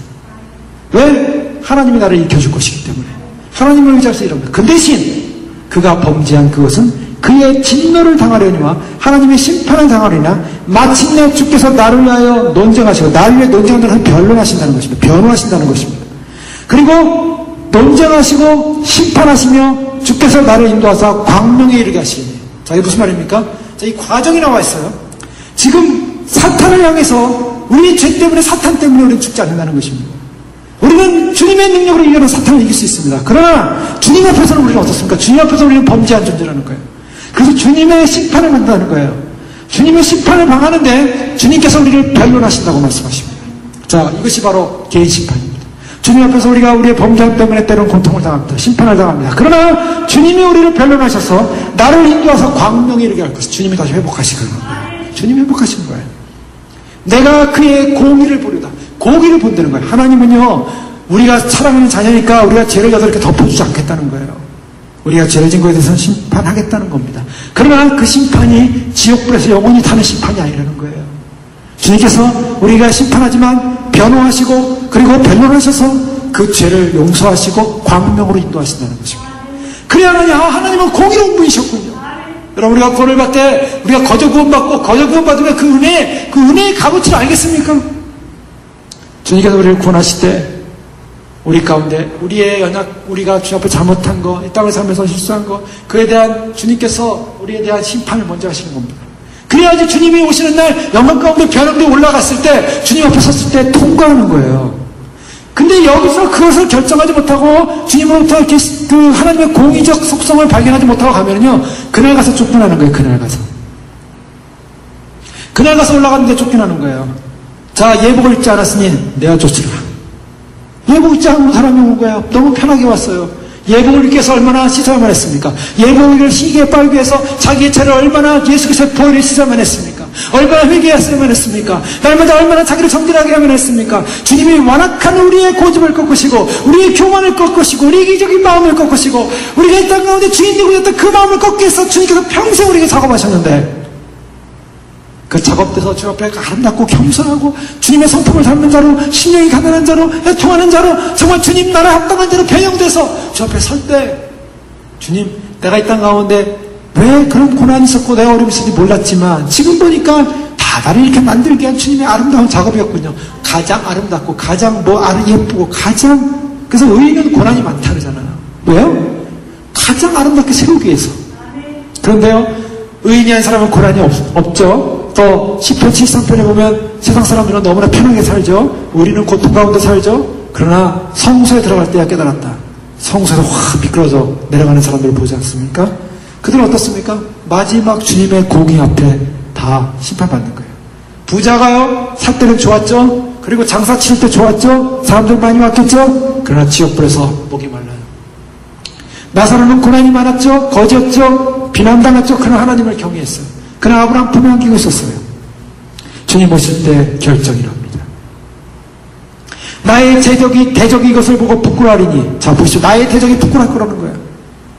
왜? 하나님이 나를 이겨줄 것이기 때문에. 하나님을 의지해서 이럽니다. 그 대신 그가 범죄한 그것은 그의 진노를 당하려니와 하나님의 심판을 당하려니나 마침내 주께서 나를 위하여 논쟁하시고, 나를 위해 논쟁하는 변론하신다는 것입니다. 변호하신다는 것입니다. 그리고 논쟁하시고 심판하시며 주께서 나를 인도하사 광명에 이르게 하시니. 자, 이게 무슨 말입니까? 자, 이 과정이 나와 있어요. 지금 사탄을 향해서 우리 죄 때문에, 사탄 때문에 우리는 죽지 않는다는 것입니다. 우리는 주님의 능력으로 이겨는 사탄을 이길 수 있습니다. 그러나 주님 앞에서는 우리는 어떻습니까? 주님 앞에서 우리는 범죄한 존재라는 거예요. 그래서 주님의 심판을 받는다는 거예요. 주님의 심판을 당하는데 주님께서 우리를 변론하신다고 말씀하십니다. 자, 이것이 바로 개인 심판입니다. 주님 앞에서 우리가 우리의 범죄 때문에 때로는 고통을 당합니다. 심판을 당합니다. 그러나 주님이 우리를 변론하셔서 나를 인도하서 광명에 이르게 할 것을 주님이 다시 회복하시는 거예요. 주님이 회복하시는 거예요. 내가 그의 공의를 보려다. 공의를 본다는 거예요. 하나님은요, 우리가 사랑하는 자녀니까 우리가 죄를 져서 이렇게 덮어주지 않겠다는 거예요. 우리가 죄를 진 것에 대해서는 심판하겠다는 겁니다. 그러나 그 심판이 지옥불에서 영원히 타는 심판이 아니라는 거예요. 주님께서 우리가 심판하지만 변호하시고 그리고 변론하셔서 그 죄를 용서하시고 광명으로 인도하신다는 것입니다. 그래야만이 하나님은 공의로운 분이셨군요. 여러분, 우리가 구원을 받을 때 우리가 거저 구원받고 거저 구원받으면 그 은혜의 값어치를 알겠습니까? 주님께서 우리를 구원하실 때 우리 가운데 우리의 연약, 우리가 주 앞에 잘못한 거, 이 땅을 살면서 실수한 거, 그에 대한 주님께서 우리에 대한 심판을 먼저 하시는 겁니다. 그래야지 주님이 오시는 날 영광 가운데 변형되어 올라갔을 때 주님 앞에 섰을 때 통과하는 거예요. 근데 여기서 그것을 결정하지 못하고 주님으로부터 이렇게 그 하나님의 공의적 속성을 발견하지 못하고 가면요, 그날 가서 쫓겨나는 거예요. 그날 가서 올라갔는데 쫓겨나는 거예요. 자, 예복을 입지 않았으니 내가 쫓으라. 예복 입지 않은 사람이 온 거예요. 너무 편하게 왔어요. 예복을 입기 위해서 얼마나 씻어야만 했습니까? 예복을 희게 빨기 위해서 자기의 죄를 얼마나 예수 그리스도의 보혈을 씻어야만 했습니까? 얼마나 회개했어야만 했습니까? 날마다 얼마나 자기를 정결하게 하면 했습니까? 주님이 완악한 우리의 고집을 꺾으시고 우리의 교만을 꺾으시고 우리의 이기적인 마음을 꺾으시고 우리가 이 땅 가운데 주인되고 있던 그 마음을 꺾기 위해서 주님께서 평생 우리에게 작업하셨는데, 그 작업돼서 주 앞에 아름답고 겸손하고 주님의 성품을 닮은 자로, 신령이 가난한 자로, 애통하는 자로, 정말 주님 나라에 합당한 자로 변형돼서 주 앞에 설 때, 주님, 내가 이 땅 가운데 왜 그런 고난이 있었고 내가 어려움이 있었는지 몰랐지만 지금 보니까 다 나를 이렇게 만들게 한 주님의 아름다운 작업이었군요. 가장 아름답고 가장 예쁘고 가장, 그래서 의인은 고난이 많다 그러잖아요. 왜요? 가장 아름답게 세우기 위해서. 그런데요, 의인이 한 사람은 고난이 없죠. 또 10편 73편에 보면 세상 사람들은 너무나 편하게 살죠. 우리는 고통 가운데 살죠. 그러나 성소에 들어갈 때야 깨달았다. 성소에서 확 미끄러져 내려가는 사람들을 보지 않습니까? 그들은 어떻습니까? 마지막 주님의 공의 앞에 다 심판받는 거예요. 부자가요, 살 때는 좋았죠. 그리고 장사 치를 때 좋았죠. 사람들 많이 왔겠죠. 그러나 지옥불에서 목이 말라요. 나사로는 고난이 많았죠. 거지였죠. 비난당했죠. 그러나 하나님을 경외했어요. 그러나 아브라함 품에 안기고 있었어요. 주님 오실 때 결정이 납니다. 나의 대적이 이것을 보고 부끄러워하리니, 자 보시죠. 나의 대적이 부끄러울 거라는 거예요.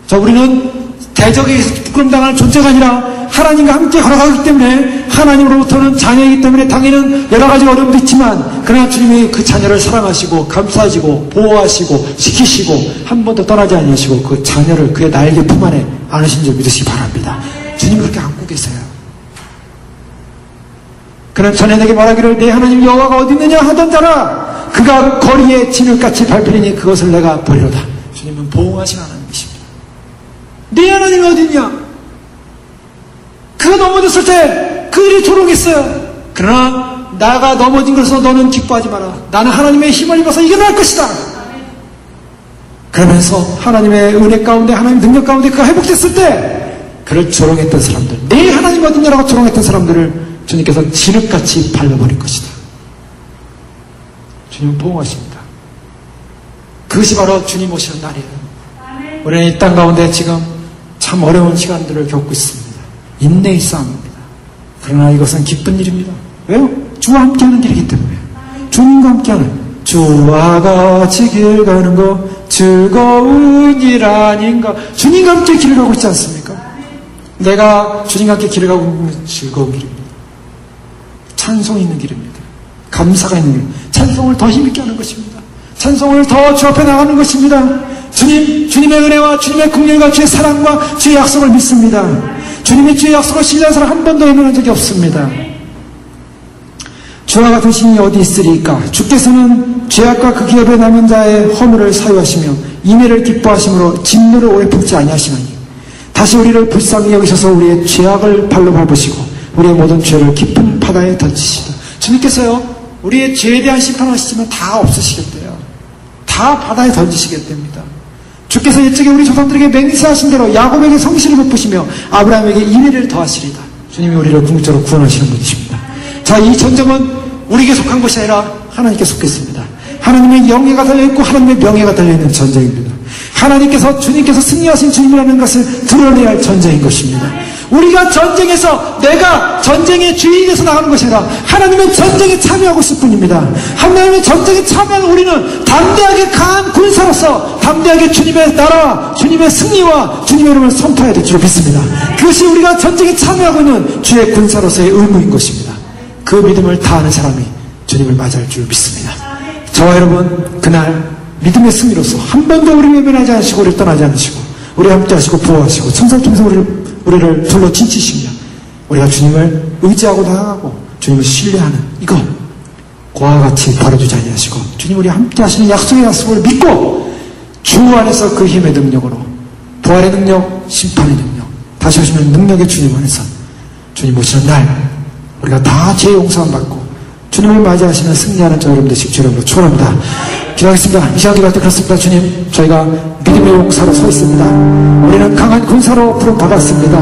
자, 우리는 대적이 부끄럼 당하는 존재가 아니라 하나님과 함께 걸어가기 때문에, 하나님으로부터는 자녀이기 때문에 당연히 여러 가지 어려움도 있지만, 그러나 주님이 그 자녀를 사랑하시고 감싸시고 보호하시고 지키시고 한 번도 떠나지 아니하시고 그 자녀를 그의 날개 품 안에 안으신 줄 믿으시기 바랍니다. 주님 그렇게 안고 계세요. 그는 전에 내게 말하기를 내 하나님 여호와가 어디 있느냐 하던 자라, 그가 거리에 진흙같이 밟히리니 그것을 내가 버리로다. 주님은 보호하시는 하나님이십니다. 네 하나님이 어디 있냐? 그가 넘어졌을 때 그들이 조롱했어요. 그러나 나가 넘어진 것으로 너는 기뻐하지 마라. 나는 하나님의 힘을 입어서 이겨낼 것이다. 그러면서 하나님의 은혜 가운데, 하나님의 능력 가운데 그가 회복됐을 때 그를 조롱했던 사람들, 내 하나님 어디 있냐라고 조롱했던 사람들을 주님께서 진흙같이 밟아버릴 것이다. 주님은 보호하십니다. 그것이 바로 주님 오시는 날이에요. 우리는 이 땅 가운데 지금 참 어려운 시간들을 겪고 있습니다. 인내의 싸움입니다. 그러나 이것은 기쁜 일입니다. 왜요? 주와 함께하는 길이기 때문에. 주님과 함께하는, 주와 같이 길 가는 거 즐거운 일 아닌가. 주님과 함께 길을 가고 있지 않습니까? 내가 주님과 함께 길을 가고 있는 즐거운 길입니다. 찬송이 있는 길입니다. 감사가 있는 길. 찬송을 더 힘있게 하는 것입니다. 찬송을 더 주 앞에 나가는 것입니다. 주님의 은혜와 주님의 긍휼과 주의 사랑과 주의 약속을 믿습니다. 주님의 주의 약속을 신뢰한 사람 한 번도 외면한 적이 없습니다. 주와 같은 신이 어디 있으리까? 주께서는 죄악과 그 기업에 남은 자의 허물을 사유하시며 임의를 기뻐하심으로 진노를 오래 품지 아니하시나니, 다시 우리를 불쌍히 여기셔서 우리의 죄악을 발로 밟으시고 우리의 모든 죄를 깊은 바다에 던지시다. 주님께서요, 우리의 죄에 대한 심판하시지만 다 없으시겠대요. 다 바다에 던지시겠답니다. 주께서 옛적에 우리 조상들에게 맹세하신 대로 야곱에게 성실을 베푸시며 아브라함에게 인애를 더하시리다. 주님이 우리를 궁극적으로 구원하시는 분이십니다. 자, 이 전쟁은 우리에게 속한 것이 아니라 하나님께 속했습니다. 하나님의 영예가 달려있고 하나님의 명예가 달려있는 전쟁입니다. 주님께서 승리하신 주님이라는 것을 드러내야 할 전쟁인 것입니다. 우리가 전쟁에서, 내가 전쟁의 주인이 돼서 나가는 것이 아니라 하나님의 전쟁에 참여하고 있을 뿐입니다. 하나님의 전쟁에 참여하는 우리는 담대하게 강한 군사로서 담대하게 주님의 나라와 주님의 승리와 주님의 이름을 선포해야 될 줄 믿습니다. 그것이 우리가 전쟁에 참여하고 있는 주의 군사로서의 의무인 것입니다. 그 믿음을 다하는 사람이 주님을 맞이할 줄 믿습니다. 저와 여러분 그날 믿음의 승리로서 한 번도 우리 외면하지 않으시고 우리를 떠나지 않으시고 우리 함께 하시고 보호하시고 천사를 통해서 우리를 둘러 진치시며 우리가 주님을 의지하고 나아가고 주님을 신뢰하는 이것 그와 같이 바라주지 아니하시고 주님 우리 함께 하시는 약속의 약속을 믿고 주 안에서 그 힘의 능력으로 부활의 능력, 심판의 능력, 다시 오시는 능력의 주님 안에서 주님 오시는 날 우리가 다 죄 용서함 받고 주님을 맞이하시는 승리하는 저 여러분들 십 여러분들 축원합니다. 기도하겠습니다. 이 시간 기도할 때 그렇습니다. 주님 저희가 믿음의 용사로 서 있습니다. 우리는 강한 군사로 부름받았습니다.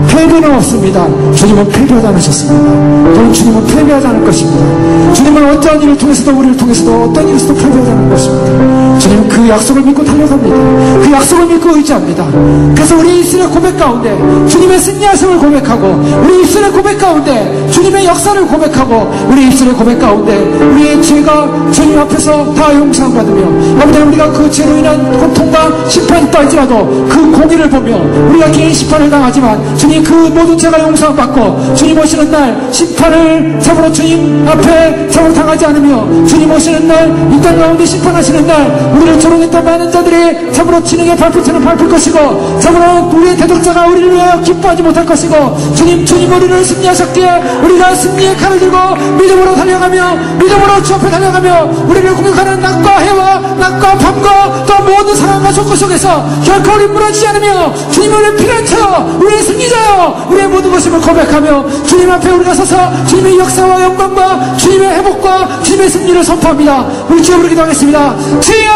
패배는 없습니다. 주님은 패배하지 않으셨습니다. 또는 주님은 패배하지 않을 것입니다. 주님은 어떠한 일을 통해서도 우리를 통해서도 어떤 일에서도 패배하지 않을 것입니다. 주님 그 약속을 믿고 달려갑니다. 그 약속을 믿고 의지합니다. 그래서 우리 입술의 고백 가운데 주님의 승리하심을 고백하고 우리 입술의 고백 가운데 주님의 역사를 고백하고 우리 입술의 고백 가운데 우리의 죄가 주님 앞에서 다 용서받으며 아버지 우리가 그 죄로 인한 고통과 심판이 있다 할지라도 그 공의를 보며 우리가 개인 심판을 당하지만 주님 그 모든 죄가 용서받고 주님 오시는 날 심판을 참으로 주님 앞에 참으로 당하지 않으며 주님 오시는 날 이 땅 가운데 심판하시는 날 우리를 조롱했던 많은 자들이 참으로 진흙에 밟힐처럼 밟힐 것이고 참으로 우리의 대적자가 우리를 위하여 기뻐하지 못할 것이고 주님 우리를 승리하셨기에 우리가 승리의 칼을 들고 믿음으로 달려가며 믿음으로 주 앞에 달려가며 우리를 공격하는 낮과 해와 낮과 밤과 또 모든 상황과 조건 속에서 결코 우리 무너지지 않으며 주님은 우리의 피난처요 우리의 승리자요 우리의 모든 것임을 고백하며 주님 앞에 우리가 서서 주님의 역사와 영광과 주님의 회복과 주님의 승리를 선포합니다. 우리 주여 부르기도 하겠습니다. 주여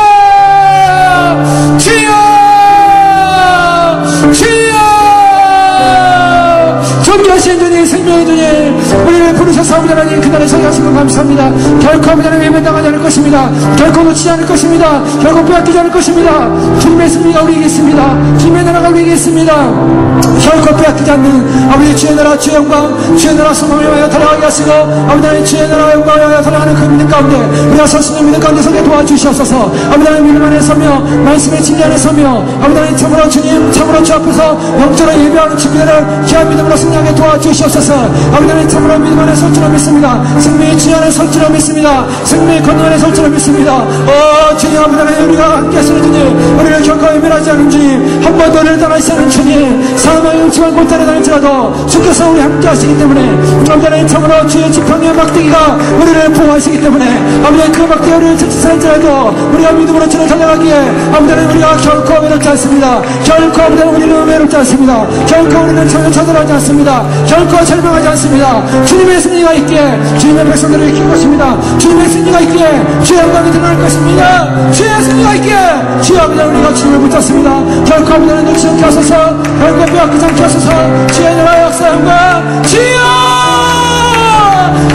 주여 주여 존귀하신 주님 생명의 주님 우리를 부르셔서 아버지 하나님 그날에 서기하신 것 감사합니다. 결코 아버지 하나님 외면당하지 않을 것입니다. 결코 놓치지 않을 것입니다. 결코 빼앗기지 않을 것입니다. 주님의 승리가 우리에게 있습니다. 주님의 나라가 우리에게 있습니다. 결코 빼앗기지 않는 아버지 주의 나라 주의 영광 주의 나라 소망을 위하여 달려가게 하시고 아버지 하나님 주의 나라 영광을 위하여 달려가는 그 믿음 가운데 우리가 설 수 있는 믿음 가운데 서게 도와주시옵소서. 아버지 하나님 믿음 안에 서며 말씀의 진리 안에 서며 아버지 하나님 참으로 주님 참으로 주 앞에서 영적으로 예배하는 준비를 귀한 믿음으로 승리하게 도와주시옵소서. 아버지 하나님 참으로 믿음 안에 설 줄을 믿습니다. 승리의 주님 안에 설 줄을 믿습니다. 승리의 권능 안에 설 줄을 믿습니다. 주님 아버지 하나님 우리가 함께 하시는 주님 우리를 결코 외면하지 않은 주님 한 번도 우리를 떠나지 않은 주님 사망의 음침한 골짜기에 다닐지라도 주께서 우리 함께 하시기 때문에 아버지 하나님 참으로 주의 지팡이와 막대기가 우리를 보호하시기 때문에 아버지 그 막대기가 우리를 채찍살지라도 우리가 믿음으로 주를 달려가기에 아버지 하나님 우리가 결코 외롭지 않습니다. 결코 아버지 하나님 우리는 외롭지 않습니다. 결코 우리는 전혀 좌절하지 않습니다. 결코 절망하지 않습니다. 주님의 승리가 있기에 주님의 백성들을 이길 것입니다. 주님의 승리가 있기에 주의 영광이 드러날 것입니다. 주의 승리가 있기에 주의 아버지 우리가 주님을 붙잡습니다. 결코 아버지 하나님 놓치지 않게 하소서. 결코 빼앗기지 않게 하소서. 주의 나라 역사 영광 주여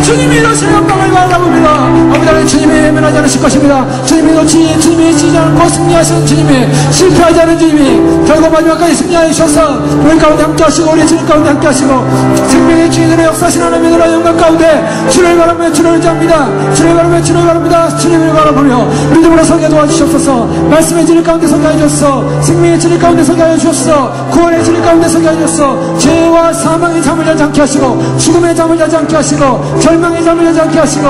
주님이 이루시는 영광을 바라봅니다. 아버지 하나님 주님이 외면하지 않으실 것입니다. 주님이 지지 않고 승리하시는 주님이 실패하지 않은 주님이 결국 마지막까지 승리하여 주셔서 우리 가운데 함께 하시고 우리 주님 가운데 함께 하시고 생명의 주인들의 역사하신 하나님의 나라 영광 가운데 주를 바라보며 주를 의지합니다. 주를 바라보며 주를 바라봅니다. 주님을 바라보며 믿음으로 서게 도와주시옵소서. 말씀의 진리 가운데 서게 하여 주옵소서. 생명의 진리 가운데 서게 하여 주옵소서. 구원의 진리 가운데 서게 하여 주옵소서. 죄와 사망의 잠을 자지 않게 하시고 죽음의 잠을 자지 않게 하시고 절망의 잠을 자지 않게 하시고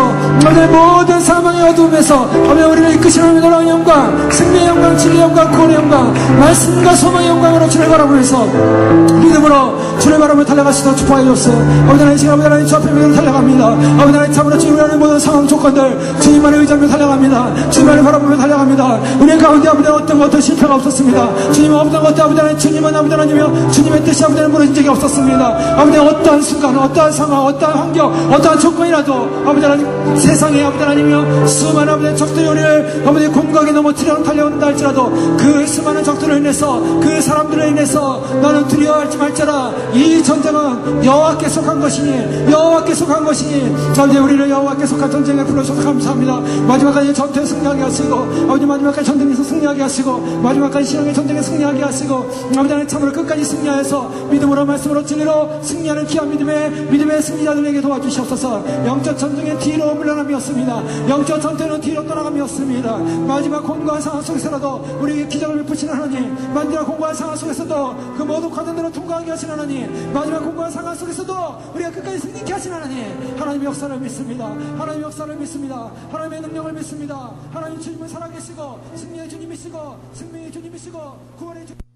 오늘 모든 사망의 어둠에서 우리를 이끄시는 놀라운 영광 승리의 영광 진리의 영광 구원의 영광 말씀과 소망의 영광으로 주를 바라보면서 믿음으로 주를 바라보며 달려가시도록 축복하여 주옵소서. 아버지 하나님 지금 아버지 하나님 주 앞에 믿음으로 달려갑니다. 아버지 하나님 참으로 주님을 하는 모든 상황 조건들 주님만을 의지하며 달려갑니다. 주님만을 바라보며 달려갑니다. 우리 가운데 아버지 어떤 것도 실패가 없었습니다. 주님은 어떤 것도 아버지 하나님 주님은 아버지 하나님이며 주님의 뜻이 아버지 하나님 무너진 적이 없었습니다. 아버지 어떠한 순간 어떠한 상황 어떠한 환경 어떠한 조건이라도 아버지 하나님 세상에 아버지 하나님이며 수많은 아버지 적들이 우리를 아버지 공격에 넘어뜨려 달려온다 할지라도 그 수많은 적들을 인해서 그 사람들을 인해서 너는 두려워하지 말자라. 이 전쟁은 여호와께 속한 것이니 여호와께 속한 것이니 아버지 우리를 여호와께 속한 전쟁에 불러주셔서 감사합니다. 마지막까지 전투에 승리하게 하시고 아버지 마지막까지 전쟁에서 승리하게 하시고 마지막까지 신앙의 전쟁에 승리하게 하시고 아버지 하나님 참으로 끝까지 승리하여서 믿음으로 말씀으로 진리로 승리하는 귀한 믿음의 승리자들에게 도와주시옵소서. 영적 전쟁의 뒤로 물러남이 없습니다. 영적 전투는 뒤로 떠나감이 없습니다. 마지막 공고한 상황 속에서라도 우리에게 기적을 베푸시는 하나님, 마지막 공고한 상황 속에서도 그 모든 과정들을 통과하게 하시는 하나님, 마지막 공고한 상황 속에서도 우리가 끝까지 승리케 하시는 하나님, 하나님의 역사를 믿습니다. 하나님의 역사를 믿습니다. 하나님의 능력을 믿습니다. 하나님 주님은 살아계시고 승리의 주님이시고 생명의 주님이시고 구원의 주님